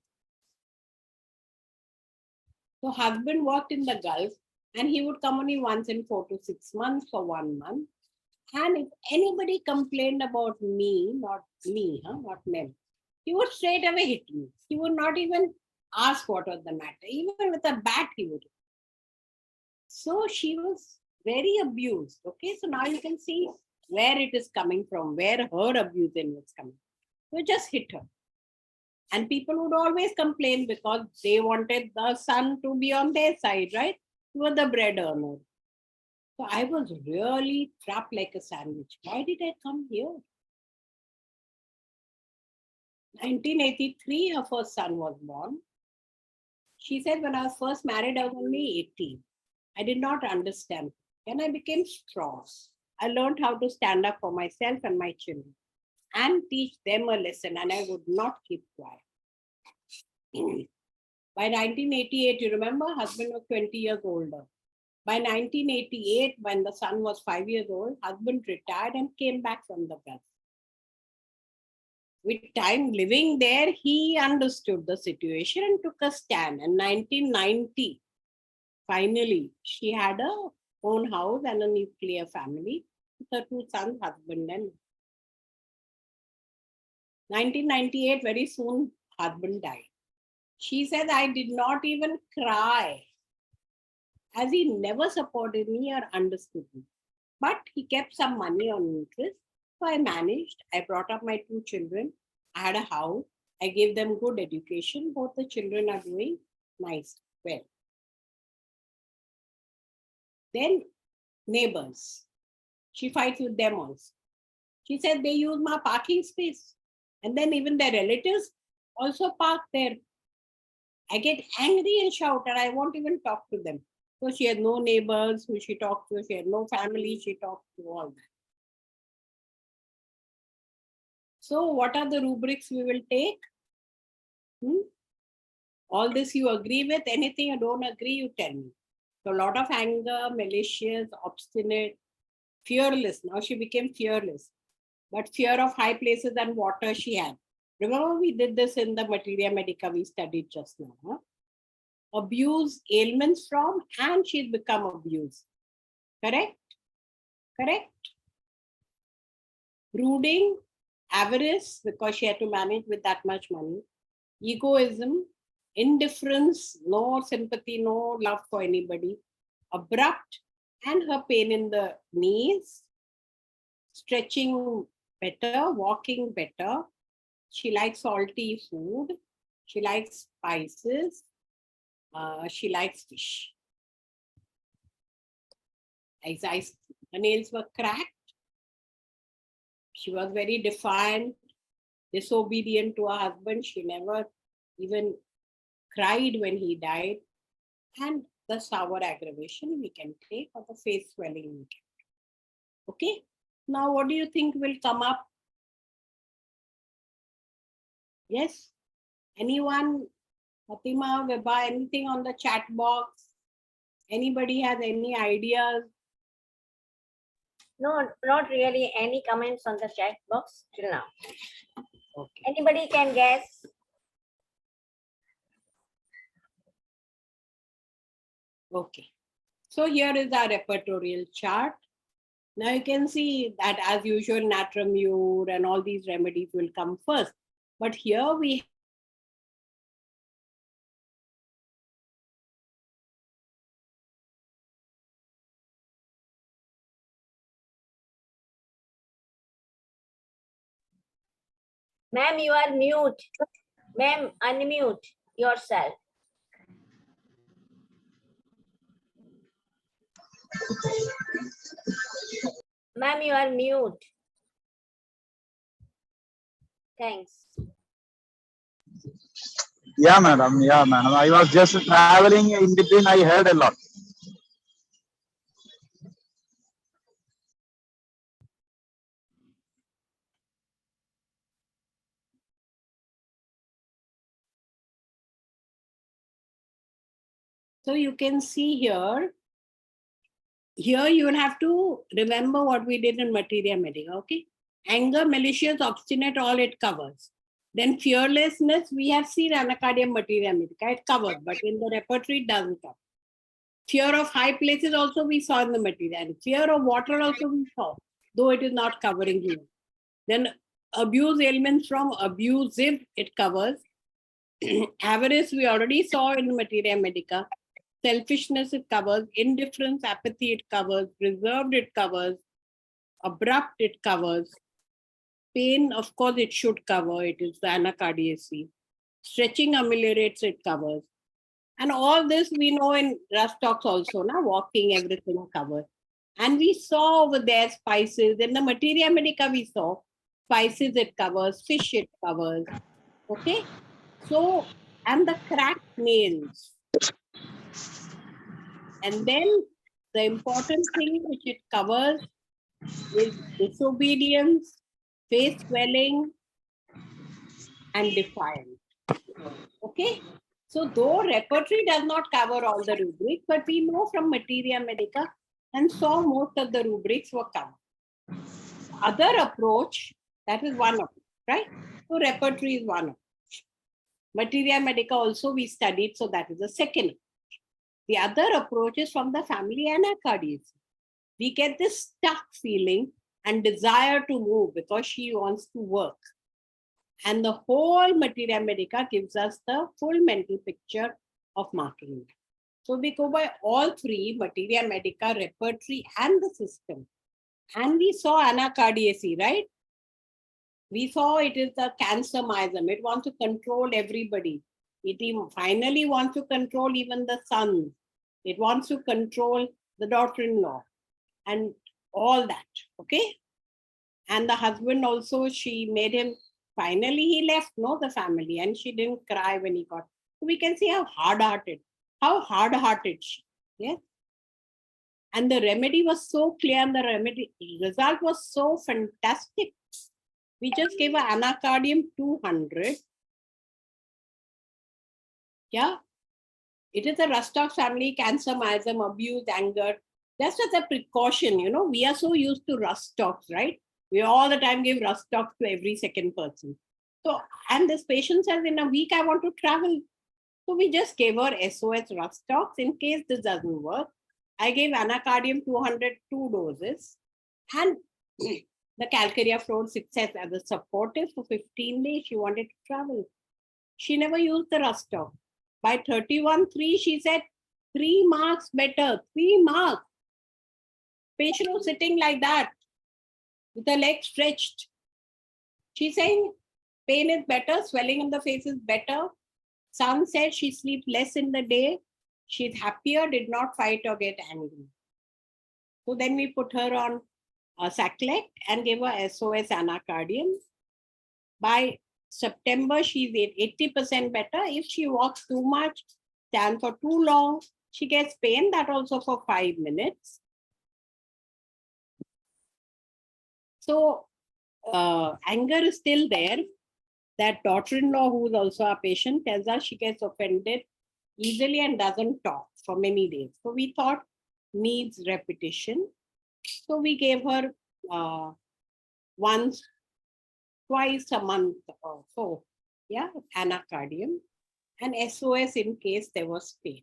A: So husband worked in the Gulf, and he would come only once in 4 to 6 months for 1 month. And if anybody complained about me, not them, he would straight away hit me. He would not even ask what was the matter. Even with a bat, he would. So she was very abused. Okay, so now you can see where it is coming from, where her abuse was coming. So just hit her. And people would always complain because they wanted the son to be on their side, right? You were the bread earner. So I was really trapped like a sandwich. Why did I come here? 1983, her first son was born. She said, when I was first married, I was only 18. I did not understand. Then I became strong. I learned how to stand up for myself and my children and teach them a lesson, and I would not keep quiet. By 1988, you remember, husband was 20 years older. By 1988, when the son was 5 years old, husband retired and came back from the Gulf. With time living there, he understood the situation and took a stand. In 1990, finally, she had her own house and a nuclear family with her 2 sons, husband and 1998, very soon, husband died. She said, I did not even cry, as he never supported me or understood me. But he kept some money on interest. So I managed. I brought up my 2 children. I had a house. I gave them good education. Both the children are doing nice, well. Then neighbors. She fights with them also. She said they use my parking space. And then even their relatives also park there. I get angry and shout, and I won't even talk to them. So she had no neighbors who she talked to. She had no family she talked to, all that. So what are the rubrics we will take? All this you agree with? Anything you don't agree, you tell me. So a lot of anger, malicious, obstinate, fearless. Now she became fearless. But fear of high places and water she had. Remember, we did this in the Materia Medica we studied just now. Huh? Abuse, ailments from, and she's become abused. Correct? Correct? Brooding, avarice, because she had to manage with that much money. Egoism, indifference, no sympathy, no love for anybody. Abrupt, and her pain in the knees. Stretching better, walking better. She likes salty food. She likes spices. She likes fish. Her nails were cracked. She was very defiant, disobedient to her husband. She never even cried when he died. And the sour aggravation we can take, or the face swelling we can take. Okay? Now, what do you think will come up? Yes? Anyone? Fatima, Vibha, anything on the chat box? Anybody has any ideas?
D: No, not really any comments on the chat box till now.
A: Okay.
D: Anybody can guess?
A: Okay. So here is our repertorial chart. Now you can see that as usual, natramure and all these remedies will come first. But here we
D: Ma'am, you are mute. Ma'am, unmute yourself. Ma'am, you are mute. Thanks.
E: Yeah, madam. Yeah, madam. I was just traveling in between. I heard a lot.
A: so you can see here you will have to remember what we did in Materia Medica, okay? Anger, malicious, obstinate, all it covers. Then fearlessness, we have seen anacardium Materia Medica, it covered, but in the repertory it doesn't cover. Fear of high places also we saw in the material. And fear of water also we saw, though it is not covering here. Then abuse ailments from abusive, it covers. Avarice, we already saw in the Materia Medica. Selfishness, it covers. Indifference, apathy, it covers. Reserved, it covers. abrupt, it covers. Pain, of course, it should cover. It is the anacardiacy. Stretching ameliorates, it covers. And all this we know in Rustox also, now walking, everything covers. And we saw over there spices. In the Materia Medica, we saw spices, it covers. Fish, it covers. Okay. So, and the cracked nails. And then the important thing which it covers is disobedience, face swelling, and defiance. Okay. So though repertory does not cover all the rubrics, but we know from Materia Medica and saw most of the rubrics were covered. Other approach, that is one approach, right? So repertory is one approach. Materia Medica also we studied, so that is the second approach. The other approach is from the family anacardiasis. We get this stuck feeling and desire to move because she wants to work. And the whole Materia Medica gives us the full mental picture of marking. So we go by all three, Materia Medica, repertory, and the system. And we saw anacardiacy, right? We saw it is the cancer miasm. It wants to control everybody. It even finally wants to control even the sons. It wants to control the daughter-in-law and all that, okay? And the husband also, she made him, finally he left, no, the family, and she didn't cry when he got. So we can see how hard-hearted she, yes? And the remedy was so clear and the remedy result was so fantastic. We just gave her anacardium 200. Yeah. It is a Rustox family, cancer, miasm, abuse, anger. Just as a precaution, you know, we are so used to Rustox, right? We all the time give Rustox to every second person. So, and this patient says, in a week, I want to travel. So we just gave her SOS Rustox in case this doesn't work. I gave anacardium 200, 2 doses. And the calcarea flowed success as a supportive for 15 days. She wanted to travel. She never used the Rustox. By 31-3, she said, 3 marks better, 3 marks. Patient was sitting like that with her legs stretched. She's saying pain is better, swelling in the face is better. Son said she sleeps less in the day. She's happier, did not fight or get angry. So then we put her on Saclect and gave her SOS anacardium. By September, she's 80% better. If she walks too much, stands for too long, she gets pain, that also for 5 minutes. So anger is still there. That daughter-in-law, who is also a patient, tells us she gets offended easily and doesn't talk for many days. So we thought needs repetition. So we gave her twice a month or so, yeah, anacardium and SOS in case there was pain.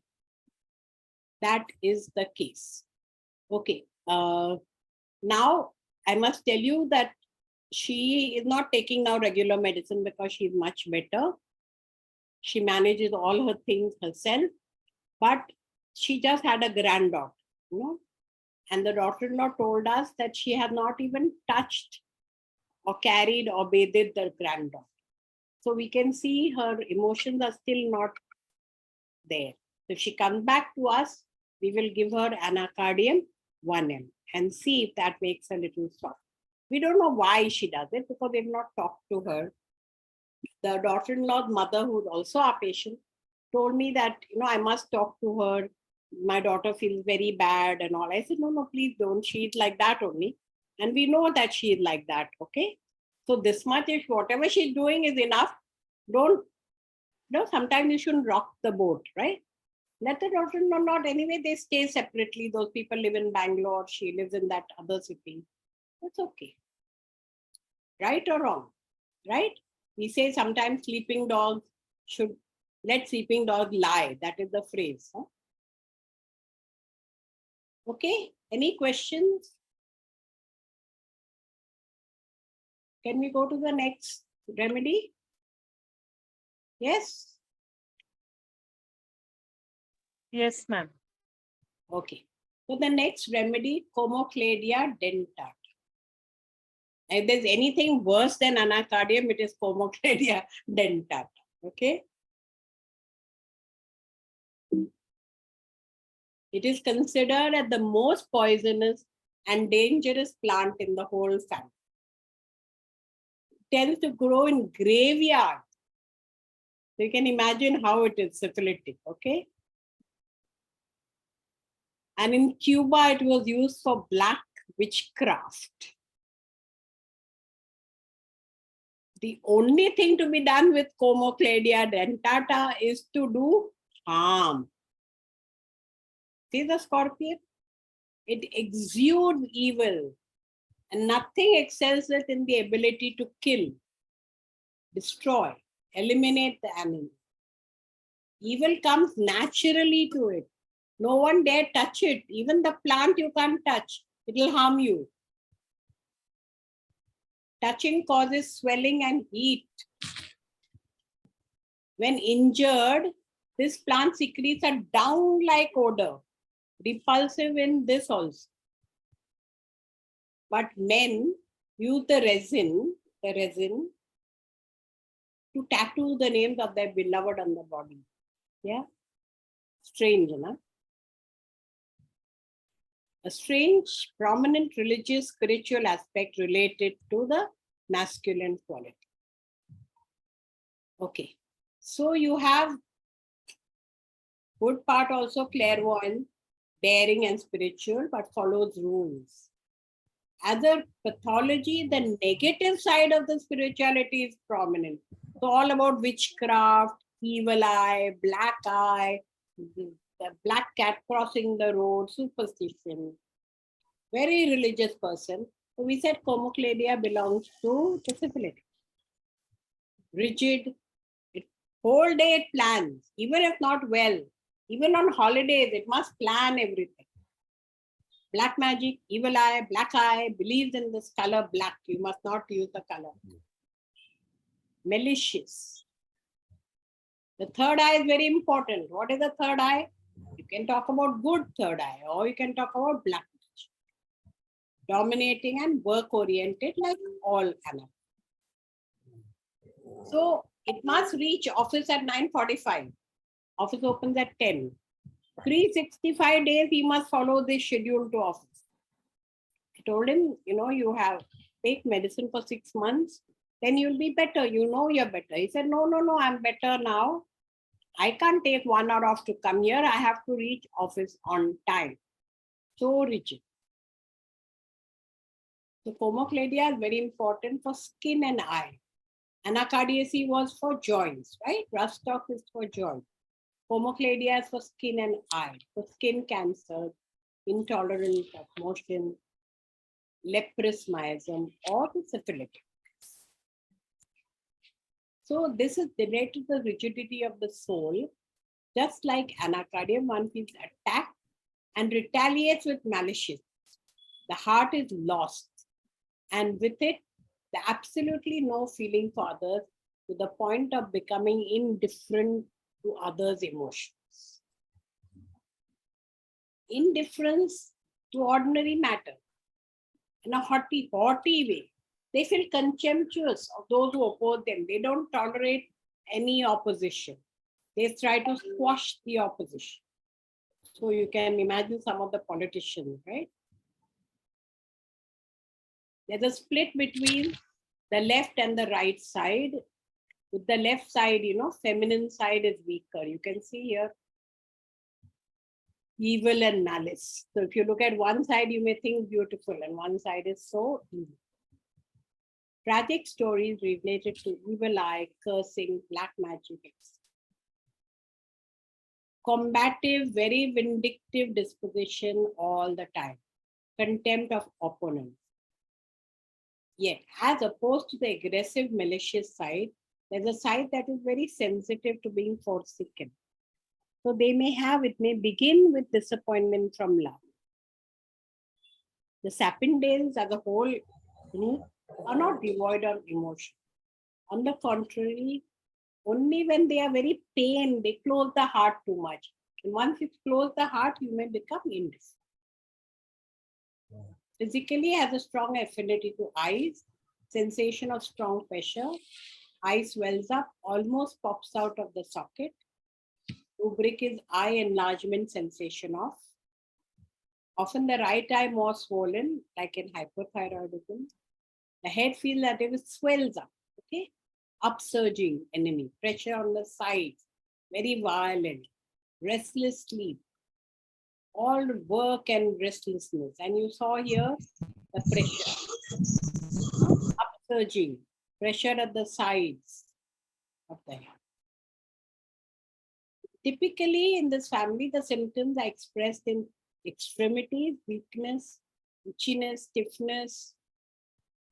A: That is the case. Okay. Now I must tell you that she is not taking now regular medicine because she's much better. She manages all her things herself, but she just had a granddaughter, you know, and the daughter-in-law told us that she had not even touched or carried or bathed the granddaughter. So we can see her emotions are still not there. If she comes back to us, we will give her anacardium 1 ml and see if that makes a little soft. We don't know why she does it because we've not talked to her. The daughter-in-law's mother, who's also our patient, told me that, you know, I must talk to her. My daughter feels very bad and all. I said, no, please don't. She's like that only. And we know that she is like that, okay? So this much, if whatever she's doing is enough, don't, sometimes you shouldn't rock the boat, right? Let the daughter-in-law not, anyway, they stay separately. Those people live in Bangalore. She lives in that other city. It's okay. Right or wrong, right? We say sometimes sleeping dogs should let sleeping dogs lie. That is the phrase. Huh? Okay, any questions? Can we go to the next remedy? Yes?
B: Yes, ma'am.
A: Okay. So the next remedy, Comocladia dentata. If there's anything worse than anacardium, it is Comocladia dentata. Okay. It is considered as the most poisonous and dangerous plant in the whole family. It tends to grow in graveyards. So you can imagine how it is syphilitic, okay? And in Cuba, it was used for black witchcraft. The only thing to be done with Comocladia dentata is to do harm. See the scorpion? It exudes evil, and nothing excels it in the ability to kill, destroy, eliminate the animal. Evil comes naturally to it. No one dare touch it. Even the plant you can't touch. It will harm you. Touching causes swelling and heat. When injured, this plant secretes a down-like odor, repulsive in this also. But men use the resin to tattoo the names of their beloved on the body. Yeah? Strange, no? A strange, prominent religious, spiritual aspect related to the masculine quality. Okay. So you have good part also clairvoyant, daring and spiritual, but follows rules. As a pathology, the negative side of the spirituality is prominent. So all about witchcraft, evil eye, the black cat crossing the road, superstition. Very religious person. So we said Comocladia belongs to disability. Rigid, whole day it plans, even if not well. Even on holidays, it must plan everything. Black magic, evil eye, black eye, believes in this color black. You must not use the color. Malicious. The third eye is very important. What is the third eye? You can talk about good third eye, or you can talk about black magic. Dominating and work-oriented like all animals. So it must reach office at 9:45. Office opens at 10. 365 days he must follow this schedule to office. I told him, you have take medicine for 6 months, then you'll be better. You're better. He said, no, I'm better now. I can't take 1 hour off to come here. I have to reach office on time. So rigid. So Comocladia is very important for skin and eye. Anacardiaceae was for joints, right? Rustock is for joints. Comocladia is for skin and eye, for skin cancer, intolerance of motion, leprous miasm, or the syphilitic. So this is related to the rigidity of the soul. Just like anacardium, one feels attacked and retaliates with malicious. The heart is lost, and with it, the absolutely no feeling for others to the point of becoming indifferent to others' emotions. Indifference to ordinary matter in a haughty way. They feel contemptuous of those who oppose them. They don't tolerate any opposition. They try to squash the opposition. So you can imagine some of the politicians, right? There's a split between the left and the right side. With the left side, feminine side is weaker. You can see here evil and malice. So if you look at one side, you may think beautiful, and one side is so evil. Tragic stories related to evil eye, cursing, black magic. Combative, very vindictive disposition all the time. Contempt of opponents. Yet, as opposed to the aggressive, malicious side, there's a side that is very sensitive to being forsaken. So it may begin with disappointment from love. The Sapindales as a whole are not devoid of emotion. On the contrary, only when they are very pained, they close the heart too much. And once you close the heart, you may become indifferent. Physically has a strong affinity to eyes, sensation of strong pressure, eye swells up, almost pops out of the socket. Rubric is eye enlargement sensation of. Often the right eye more swollen, like in hypothyroidism. The head feels that it swells up, okay? Upsurging enemy, pressure on the sides, very violent, restless sleep, all work and restlessness. And you saw here the pressure, upsurging, pressure at the sides of the head. Typically in this family, the symptoms are expressed in extremities, weakness, itchiness, stiffness,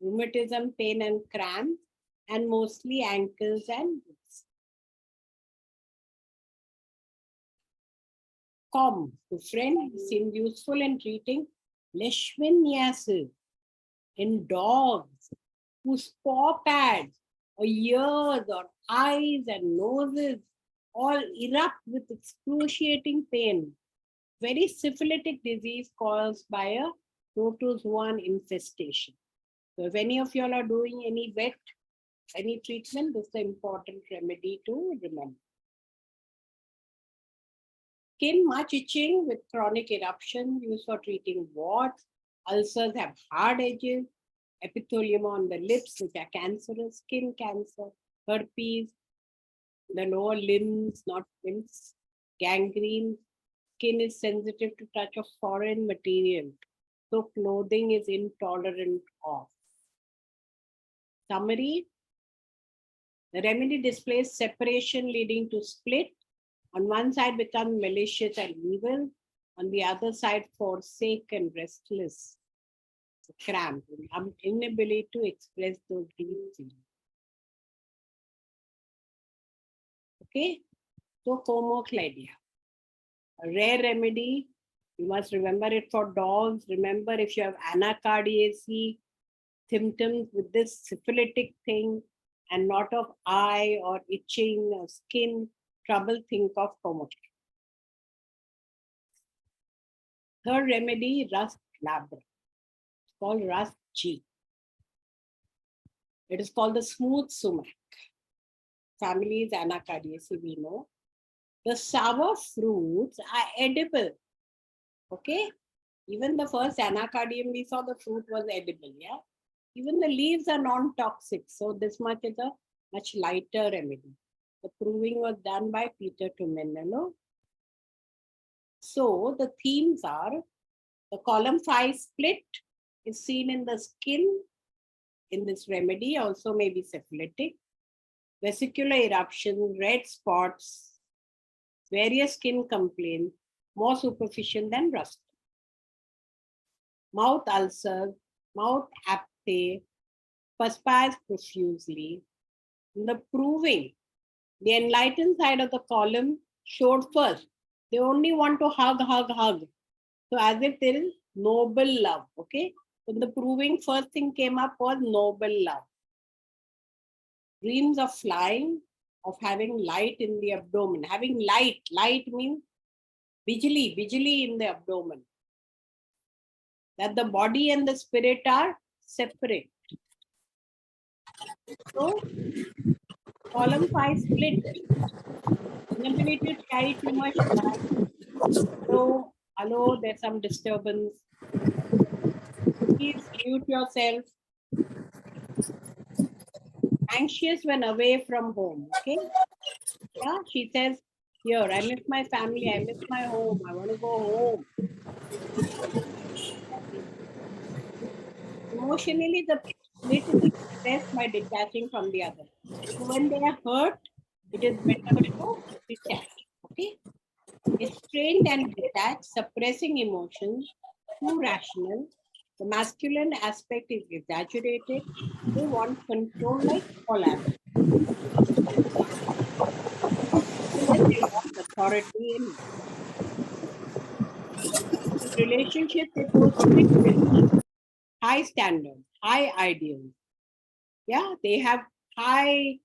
A: rheumatism, pain and cramp, and mostly ankles and wrists. To friend seemed useful in treating leishmaniasis in dogs whose paw pads or ears or eyes and noses all erupt with excruciating pain. Very syphilitic disease caused by a protozoan infestation. So if any of you all are doing any vet, any treatment, this is an important remedy to remember. Skin much itching with chronic eruption used for treating warts. Ulcers have hard edges. Epithelium on the lips, which are cancerous. Skin cancer, herpes, the lower limbs, not limbs, gangrene. Skin is sensitive to touch of foreign material, so clothing is intolerant of. Summary: the remedy displays separation leading to split. On one side becomes malicious and evil, on the other side forsake and restless, cramp, inability to express those deep feelings. Okay, so comocladia, a rare remedy. You must remember it for dogs. Remember, if you have anacardiaceae, symptoms with this syphilitic thing and not of eye or itching or skin trouble, think of comocladia. Third remedy, rust glabra. It's called rust G. It is called the smooth sumac. Family is anacardiaceae, we know. The sour fruits are edible. Okay? Even the first anacardium we saw, the fruit was edible. Yeah? Even the leaves are non-toxic. So this much is a much lighter remedy. The proving was done by Peter Tumenello. So the themes are: the column 5 split is seen in the skin in this remedy, also may be syphilitic. Vesicular eruption, red spots, various skin complaints, more superficial than rust. Mouth ulcers, mouth apathy, perspires profusely. In the proving, the enlightened side of the column showed first. They only want to hug, hug, hug. So as if there is noble love, okay? In the proving, first thing came up was noble love. Dreams of flying, of having light in the abdomen. Having light means vigili in the abdomen. That the body and the spirit are separate. So, column 5 split. Inability to carry too much blood. Hello, there's some disturbance. Please mute yourself. Anxious when away from home, okay? Yeah, she says, here, I miss my family, I miss my home, I want to go home. Emotionally, the split is expressed by detaching from the other. So when they are hurt, it is better to detach, okay? Restrained and detached, suppressing emotions, too rational. The masculine aspect is exaggerated. They want control like all others. They want authority in relationships. They pose strict conditions, high standards, high ideals. Yeah, they have high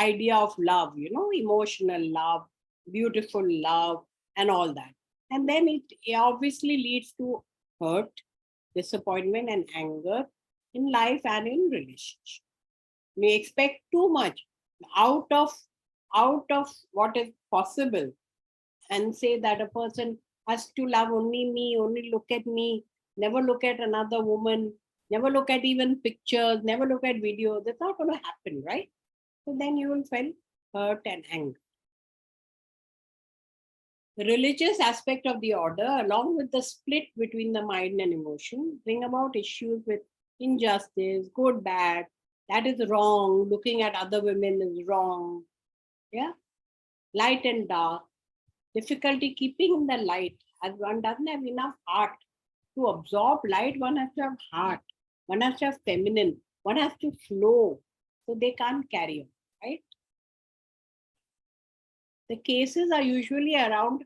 A: idea of love, emotional love, beautiful love, and all that. And then it obviously leads to hurt, disappointment, and anger. in life and in relationship. We expect too much out of what is possible and say that a person has to love only me, only look at me, never look at another woman, never look at even pictures, never look at videos. That's not going to happen, right? So then you will feel hurt and anger. The religious aspect of the order, along with the split between the mind and emotion, bring about issues with injustice, good, bad, that is wrong, looking at other women is wrong, yeah, light and dark, difficulty keeping in the light, as one doesn't have enough heart to absorb light. One has to have heart, one has to have feminine, one has to flow, so they can't carry on, right? The cases are usually around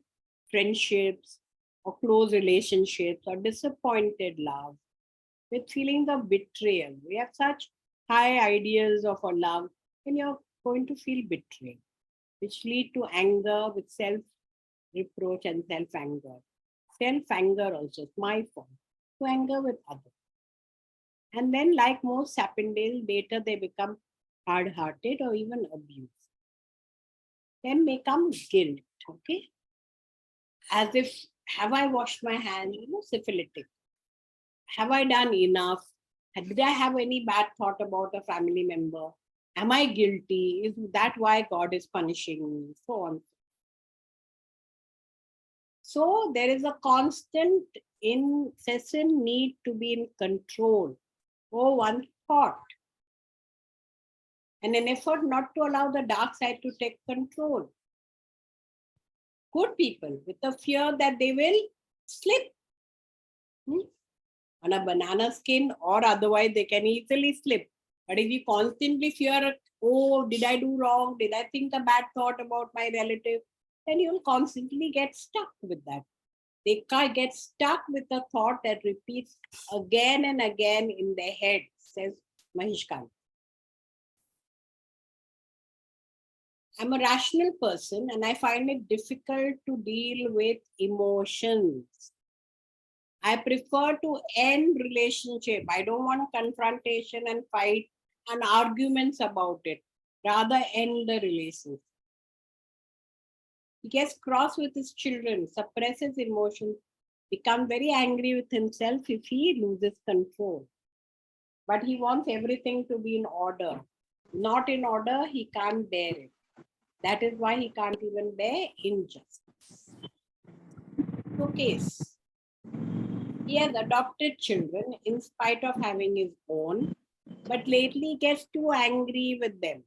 A: friendships or close relationships or disappointed love with feelings of betrayal. We have such high ideals of a love, and you're going to feel betrayed, which lead to anger with self-reproach and self-anger. Self-anger also, it's my fault, to anger with others. And then, like most Sapindales, later they become hard-hearted or even abused. Then may come guilt, okay? As if, have I washed my hands? Syphilitic. Have I done enough? Did I have any bad thought about a family member? Am I guilty? Is that why God is punishing me? So on. So there is a constant, incessant need to be in control over one thought, and an effort not to allow the dark side to take control. Good people with the fear that they will slip on a banana skin, or otherwise they can easily slip. But if you constantly fear, oh, did I do wrong? Did I think a bad thought about my relative? Then you'll constantly get stuck with that. They get stuck with a thought that repeats again and again in their head, says Mahishkal. I'm a rational person and I find it difficult to deal with emotions. I prefer to end relationship. I don't want confrontation and fight and arguments about it. Rather end the relationship. He gets cross with his children, suppresses emotions, becomes very angry with himself if he loses control. But he wants everything to be in order. Not in order, he can't bear it. That is why he can't even bear injustice. So case. He has adopted children in spite of having his own, but lately gets too angry with them.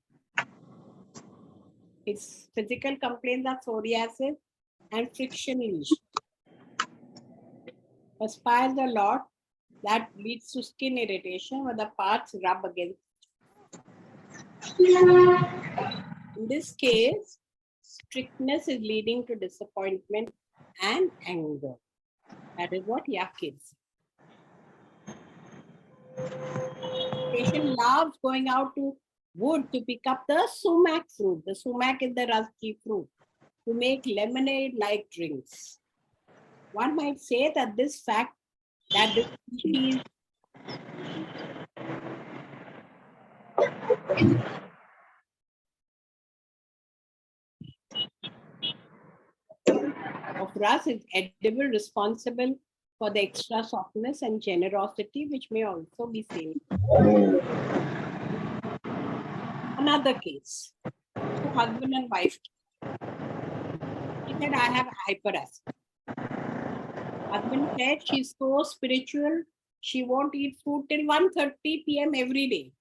A: His physical complaints are psoriasis and friction lesions. Perspires a lot, that leads to skin irritation where the parts rub against. In this case, strictness is leading to disappointment and anger. That is what Yak is. Patient loves going out to wood to pick up the sumac fruit. The sumac is the rusty fruit, to make lemonade-like drinks. One might say that this fact that the species of rus is edible, responsible for the extra softness and generosity, which may also be seen. Another case, two husband and wife. She said, I have hyperacid. Husband said she's so spiritual, she won't eat food till 1:30 p.m. every day.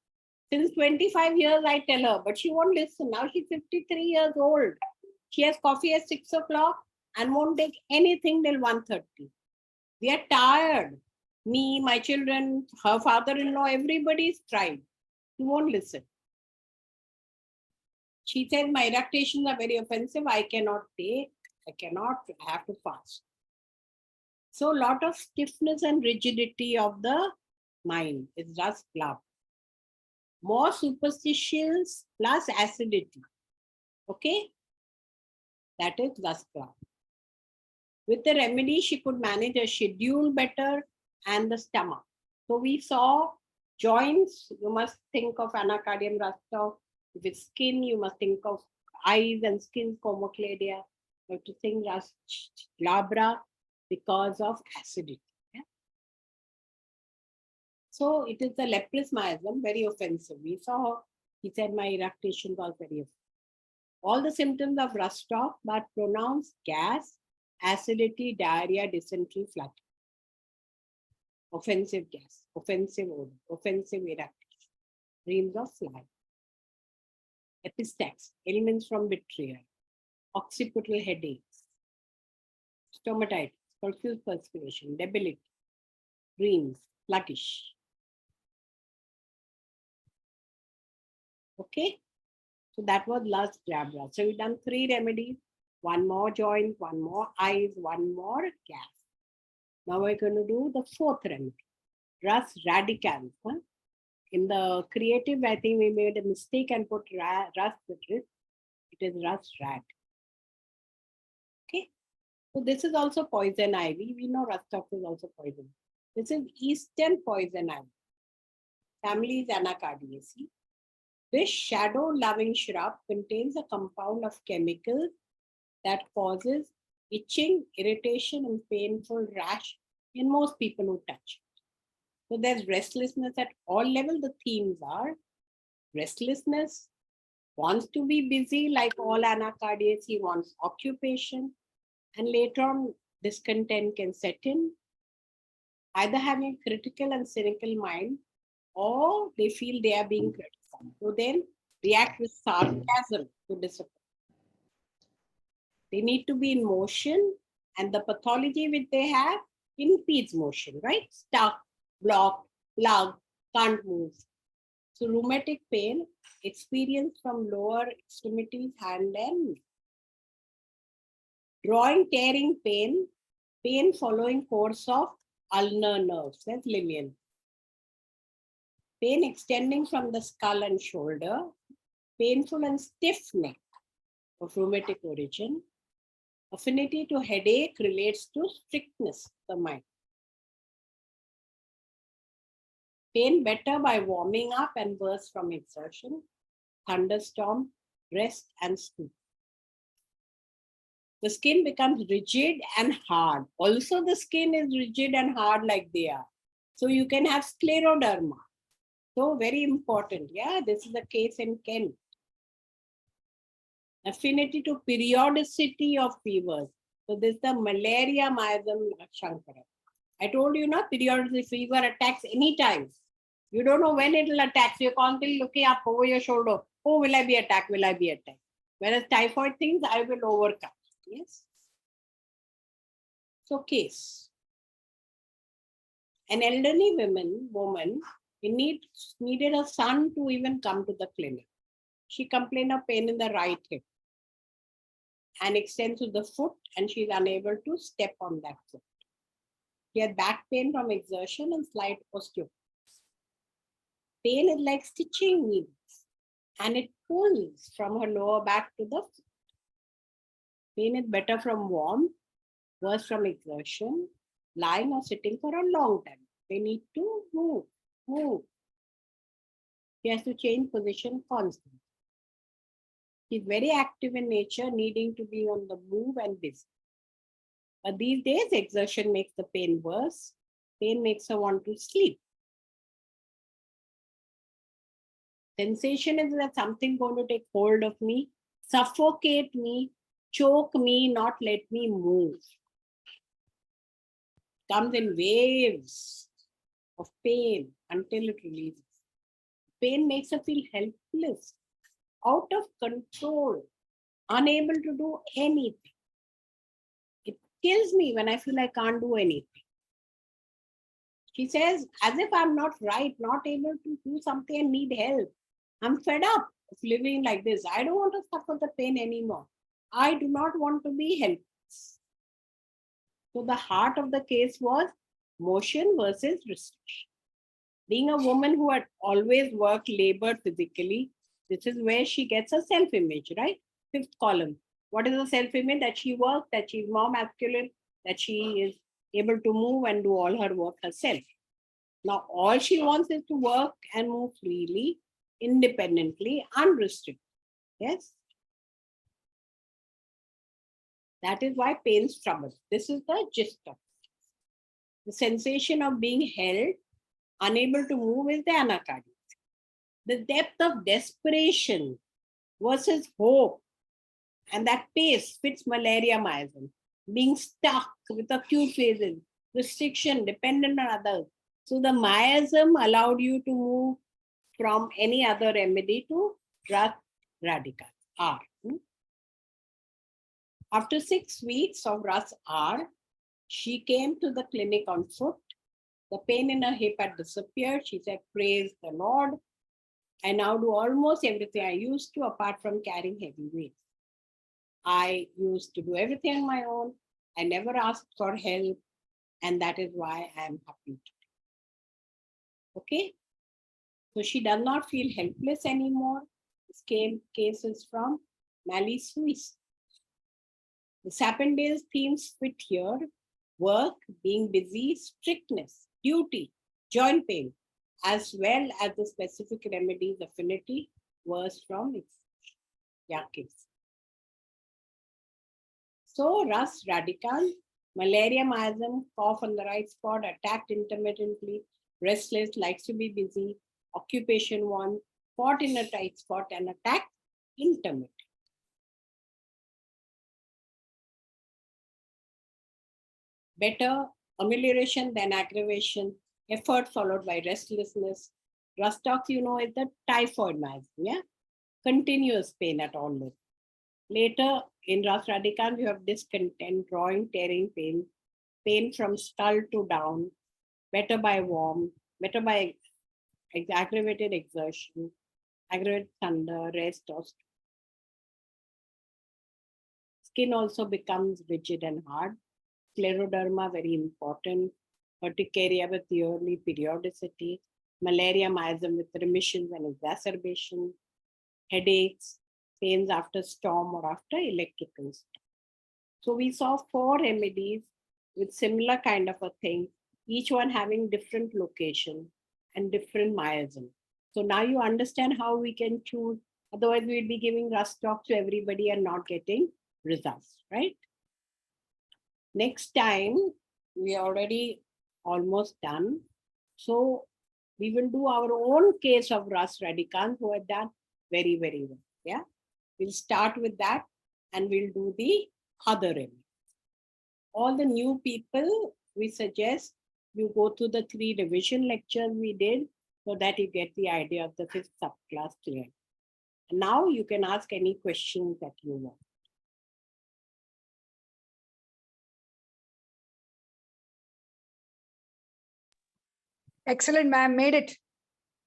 A: Since 25 years, I tell her, but she won't listen. Now she's 53 years old. She has coffee at 6 o'clock and won't take anything till 1:30. We are tired. Me, my children, her father-in-law, everybody's tried. He won't listen. She said, my irritations are very offensive. I cannot take, I have to fast. So a lot of stiffness and rigidity of the mind is just love. More superstitions plus acidity. Okay? That is just love. With the remedy, she could manage her schedule better and the stomach. So we saw Joints, you must think of anacardium rustoph. If it's skin, you must think of eyes and skin comocladia. You have to think glabra because of acidity. Yeah? So it is the leprous miasm, very offensive. We saw, he said my eructation was very offensive. All the symptoms of rustoph, but pronounced gas, acidity, diarrhea, dysentery, flutter. Offensive gas, offensive odor, offensive eructation, dreams of fly. Epistax, ailments from betrayal, occipital headaches, stomatitis, profuse perspiration, debility, dreams, sluggish. Okay, so that was last glabra. So we've done 3 remedies, 1 more joint, 1 more eyes, 1 more gas. Now we're going to do the 4th remedy, Rus radicans. Huh? In the creative, I think we made a mistake and put Rus with it. It is Rus rad. Okay, so this is also poison ivy. We know rustoph is also poison. This is eastern poison ivy. Family is Anacardiaceae. This shadow-loving shrub contains a compound of chemicals that causes itching, irritation, and painful rash in most people who touch it. So there's restlessness at all levels. The themes are restlessness, wants to be busy like all anacardiaceae, wants occupation, and later on discontent can set in, either having a critical and cynical mind, or they feel they are being criticized. So then react with sarcasm to disappointment. They need to be in motion, and the pathology which they have impedes motion, right? Stuck, blocked, plugged, can't move. So rheumatic pain experienced from lower extremities, hand and knee. Drawing, tearing pain, pain following course of ulnar nerves, that's Lillian. Pain extending from the skull and shoulder, painful and stiff neck of rheumatic origin. Affinity to headache relates to strictness of the mind. Pain better by warming up and burst from exertion, thunderstorm, rest and stoop. The skin becomes rigid and hard. Also the skin is rigid and hard like they are. So you can have scleroderma. So very important. Yeah, this is the case in Kent. Affinity to periodicity of fevers. So this is the malaria miasm Shankara. I told you, periodicity fever attacks anytime. You don't know when it will attack. So you're constantly looking up over your shoulder. Oh, will I be attacked? Will I be attacked? Whereas typhoid things, I will overcome. Yes. So case. An elderly woman needed a son to even come to the clinic. She complained of pain in the right hip and extends to the foot, and she is unable to step on that foot. She had back pain from exertion and slight osteoporosis. Pain is like stitching needles, and it pulls from her lower back to the foot. Pain is better from warmth, worse from exertion, lying or sitting for a long time. They need to move. She has to change position constantly. She's very active in nature, needing to be on the move and busy. But these days, exertion makes the pain worse. Pain makes her want to sleep. Sensation is that something going to take hold of me, suffocate me, choke me, not let me move. Comes in waves of pain until it releases. Pain makes her feel helpless, out of control, unable to do anything. It kills me when I feel I can't do anything. She says, as if I'm not right, not able to do something and need help. I'm fed up of living like this. I don't want to suffer the pain anymore. I do not want to be helpless. So the heart of the case was motion versus restriction. Being a woman who had always worked, labored physically, this is where she gets a self-image, right? 5th column. What is the self-image? That she worked, that she's more masculine, that she is able to move and do all her work herself. Now, all she wants is to work and move freely, independently, unrestricted. Yes. That is why pains trouble. This is the gist of it. The sensation of being held, unable to move is the anacardias. The depth of desperation versus hope and that pace fits malaria miasm. Being stuck with acute phases, restriction, dependent on others. So the miasm allowed you to move from any other remedy to Ras Radical, R. After 6 weeks of Ras R, she came to the clinic on foot. The pain in her hip had disappeared. She said, praise the Lord. I now do almost everything I used to, apart from carrying heavy weights. I used to do everything on my own. I never asked for help. And that is why I am happy today. Okay? So she does not feel helpless anymore. This case is from Mali Swiss. The Sapindales themes fit here: work, being busy, strictness, duty, joint pain, as well as the specific remedies affinity was from Yakis. So Ras Radical, malaria miasm, cough on the right spot, attacked intermittently, restless, likes to be busy, occupation 1, fought in a tight spot and attacked intermittent. Better amelioration than aggravation, effort followed by restlessness. Rustox, you know, is the typhoid miasm, yeah? Continuous pain at all levels. Later, in Ras Radicans, you have discontent, drawing, tearing pain, pain from skull to down, better by warmth, better by aggravated exertion, aggravated thunder, rest, or skin also becomes rigid and hard. Scleroderma, very important. Urticaria with yearly periodicity. Malaria miasm with remissions and exacerbation. Headaches, pains after storm or after electrical storm. So we saw 4 remedies with similar kind of a thing, each one having different location and different miasm. So now you understand how we can choose. Otherwise, we'd be giving Rustox to everybody and not getting results, right? Next time, we are already almost done. So we will do our own case of Ras Radicans who have done very, very well. Yeah, we'll start with that and we'll do the other remedy. All the new people, we suggest you go to the 3 revision lectures we did so that you get the idea of the 5th subclass clear. And now you can ask any questions that you want.
C: Excellent, ma'am. Made it.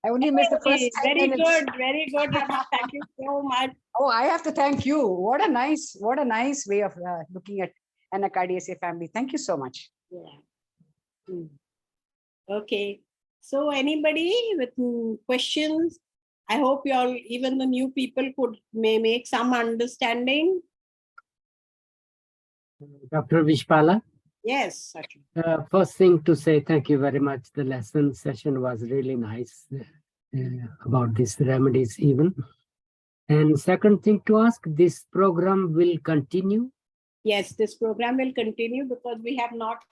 C: I only missed the first 10
A: Very
C: minutes.
A: good, very good, Rama. Thank you so much.
C: Oh, I have to thank you. What a nice way of looking at anacardiaceae family. Thank you so much.
A: Yeah. Okay. So anybody with questions? I hope you all, even the new people, may make some understanding.
F: Dr. Vishpala,
A: Yes, certainly.
F: first thing to say, thank you very much. The lesson session was really nice about these remedies even. And second thing to ask, this program will continue?
A: Yes, this program will continue because we have not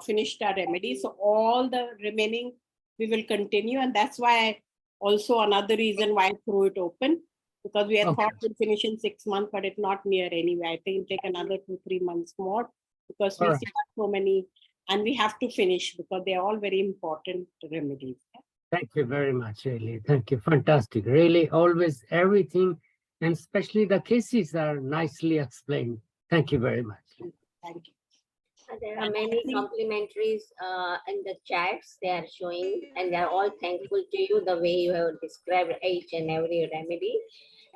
A: finished our remedy. So all the remaining, we will continue. And that's why also another reason why I threw it open, because we had thought we'd finish in 6 months, but it's not near anyway. I think it'll take another 2-3 months more because we see so many and we have to finish because they're all very important remedies.
F: Thank you very much, really. Thank you. Fantastic. Really, always everything, and especially the cases are nicely explained. Thank you very much.
A: Thank you.
D: There are many complimentaries in the chats they are showing, and they are all thankful to you the way you have described each and every remedy.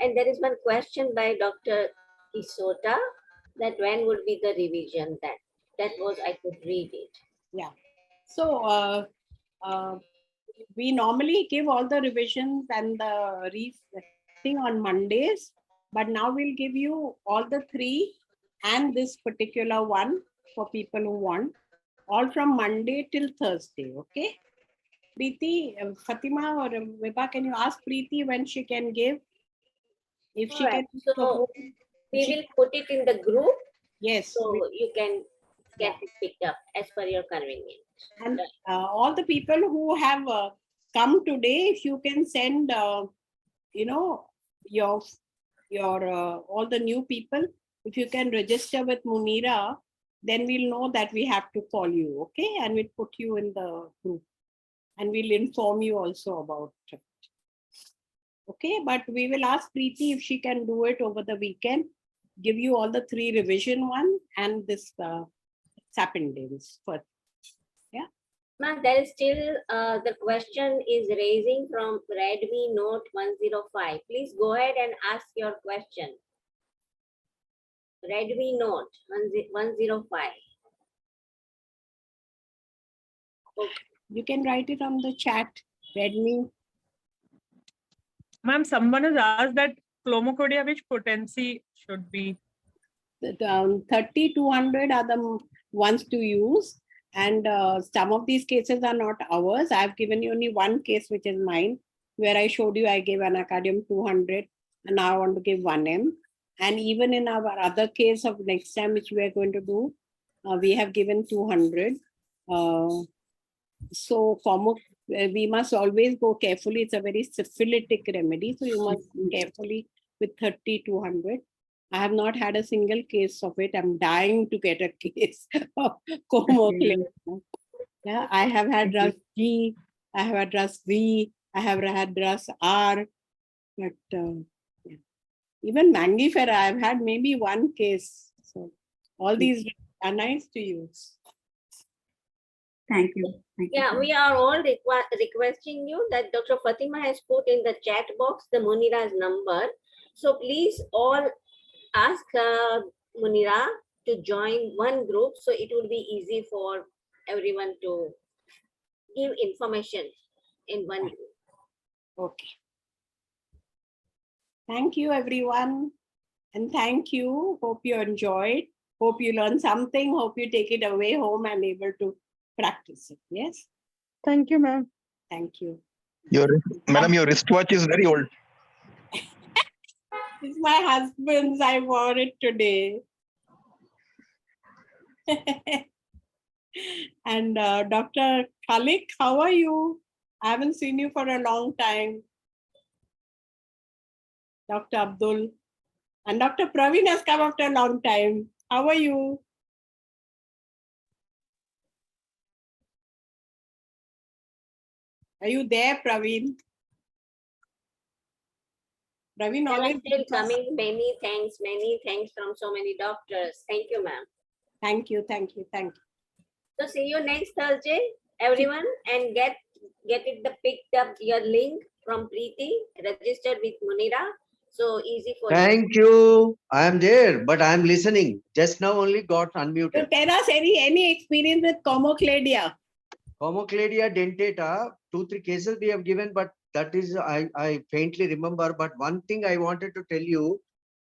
D: And there is one question by Dr. Isota, that when would be the revision? That was, I could read it.
A: Yeah. So we normally give all the revisions and the thing on Mondays, but now we'll give you all the 3 and this particular one for people who want, all from Monday till Thursday, okay? Preeti, Fatima or Vibha, can you ask Preeti when she can give? If she
D: Alright,
A: can.
D: so we
A: she-
D: will put it in the group,
A: Yes.
D: so you can get
A: Yeah.
D: it picked up as per your convenience.
A: And all the people who have come today, if you can send, your all the new people, if you can register with Munira, then we'll know that we have to call you, okay? And we'll put you in the group, and we'll inform you also about it. Okay, but we will ask Preeti if she can do it over the weekend. Give you all the 3 revision one and this Sapindales first.
D: Ma'am, there is still the question is raising from Redmi Note 105. Please go ahead and ask your question. Redmi Note 105.
A: You can write it on the chat. Redmi.
B: Ma'am, someone has asked that chromocodia, which potency should be?
A: 30-200 are the ones to use, and some of these cases are not ours. I've given you only one case, which is mine, where I showed you I gave anacardium 200, and now I want to give 1M. And even in our other case of next time, which we are going to do, we have given 200. So we must always go carefully. It's a very syphilitic remedy, so you must go carefully with 30-200. I have not had a single case of it. I'm dying to get a case of chromocolia. Yeah, I have had RUS G, I have had RUS V, I have had RUS R, but yeah. Even Mangifera, I've had maybe one case. So all these are nice to use.
G: Thank you. Thank you.
D: Yeah, we are all requesting you that Dr. Fatima has put in the chat box the Munira's number. So please all ask Munira to join one group, so it will be easy for everyone to give information in one group.
A: Okay. Thank you, everyone. And thank you. Hope you enjoyed. Hope you learned something. Hope you take it away home and able to practice it. Yes.
B: Thank you, ma'am.
A: Thank you.
E: Madam, your wristwatch is very old.
A: It's my husband's. I wore it today. And Dr. Khalik, how are you? I haven't seen you for a long time. Dr. Abdul. And Dr. Praveen has come after a long time. How are you? Are you there, Praveen? Praveen
D: There are
A: always.
D: still coming many thanks from so many doctors. Thank you, ma'am.
A: Thank you, thank you, thank you.
D: So see you next Thursday, everyone, and get it picked up your link from Preeti, registered with Munira. So easy for you.
H: Thank you. I am there, but I am listening. Just now only got
A: So
H: unmuted.
A: tell us any experience with chromochladia?
H: Chromochladia dentata, 2-3 cases we have given, but that is, I faintly remember. But one thing I wanted to tell you,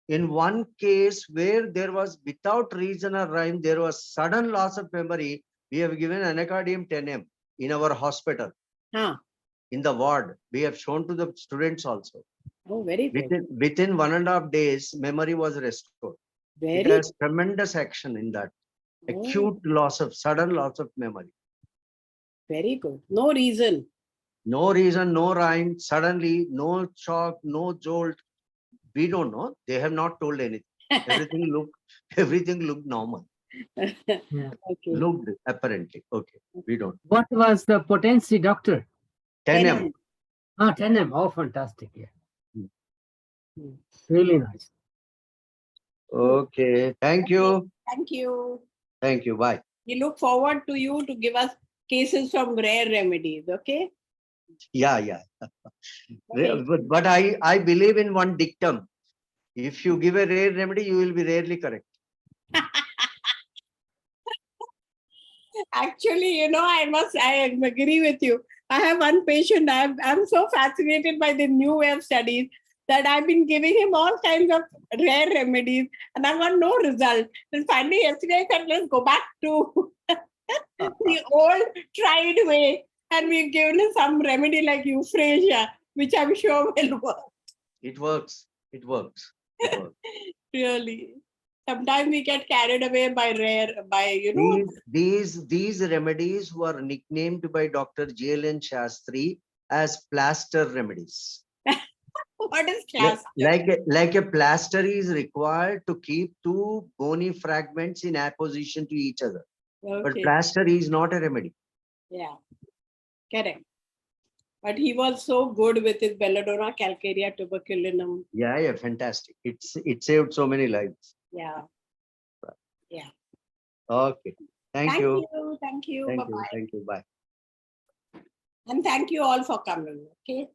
H: in one case where there was without reason or rhyme, there was sudden loss of memory, we have given anacardium 10M in our hospital.
A: Huh.
H: In the ward. We have shown to the students also.
A: Oh, very good.
H: Within 1.5 days, memory was restored. It
A: Very
H: has tremendous action in that. Acute loss of, sudden loss of memory.
A: Very good. No reason.
H: No reason, no rhyme, suddenly, no shock, no jolt. We don't know. They have not told anything. Everything looked normal.
F: Yeah.
A: Okay.
H: Looked apparently. Okay. We don't.
F: What was the potency, doctor?
H: 10M.
F: 10M. Oh, fantastic. Yeah.
H: Hmm.
F: Really nice.
H: Okay. Thank you.
A: Thank you.
H: Thank you. Bye.
A: We look forward to you to give us cases from rare remedies. Okay.
H: Yeah.
A: Okay.
H: But I believe in one dictum. If you give a rare remedy, you will be rarely correct.
A: Actually, I agree with you. I have one patient, I'm so fascinated by the new way of studies that I've been giving him all kinds of rare remedies and I've got no result. And finally, yesterday I said, let's go back to the old tried way. And we've given her some remedy like euphrasia, which I'm sure will work.
H: It works. It works. It works.
A: Really. Sometimes we get carried away by
H: These remedies were nicknamed by Dr. J.L.N. Shastri as plaster remedies.
A: what is class?
H: Like a plaster is required to keep two bony fragments in opposition to each other. But
A: Okay.
H: plaster is not a remedy.
A: Yeah. Correct. But he was so good with his Belladonna calcarea tuberculinum.
H: Yeah, fantastic. It saved so many lives.
A: Yeah. Yeah.
H: Okay. Thank you.
A: Thank you.
H: Thank
A: Bye-bye.
H: you. Thank you. Bye.
A: And thank you all for coming. Okay.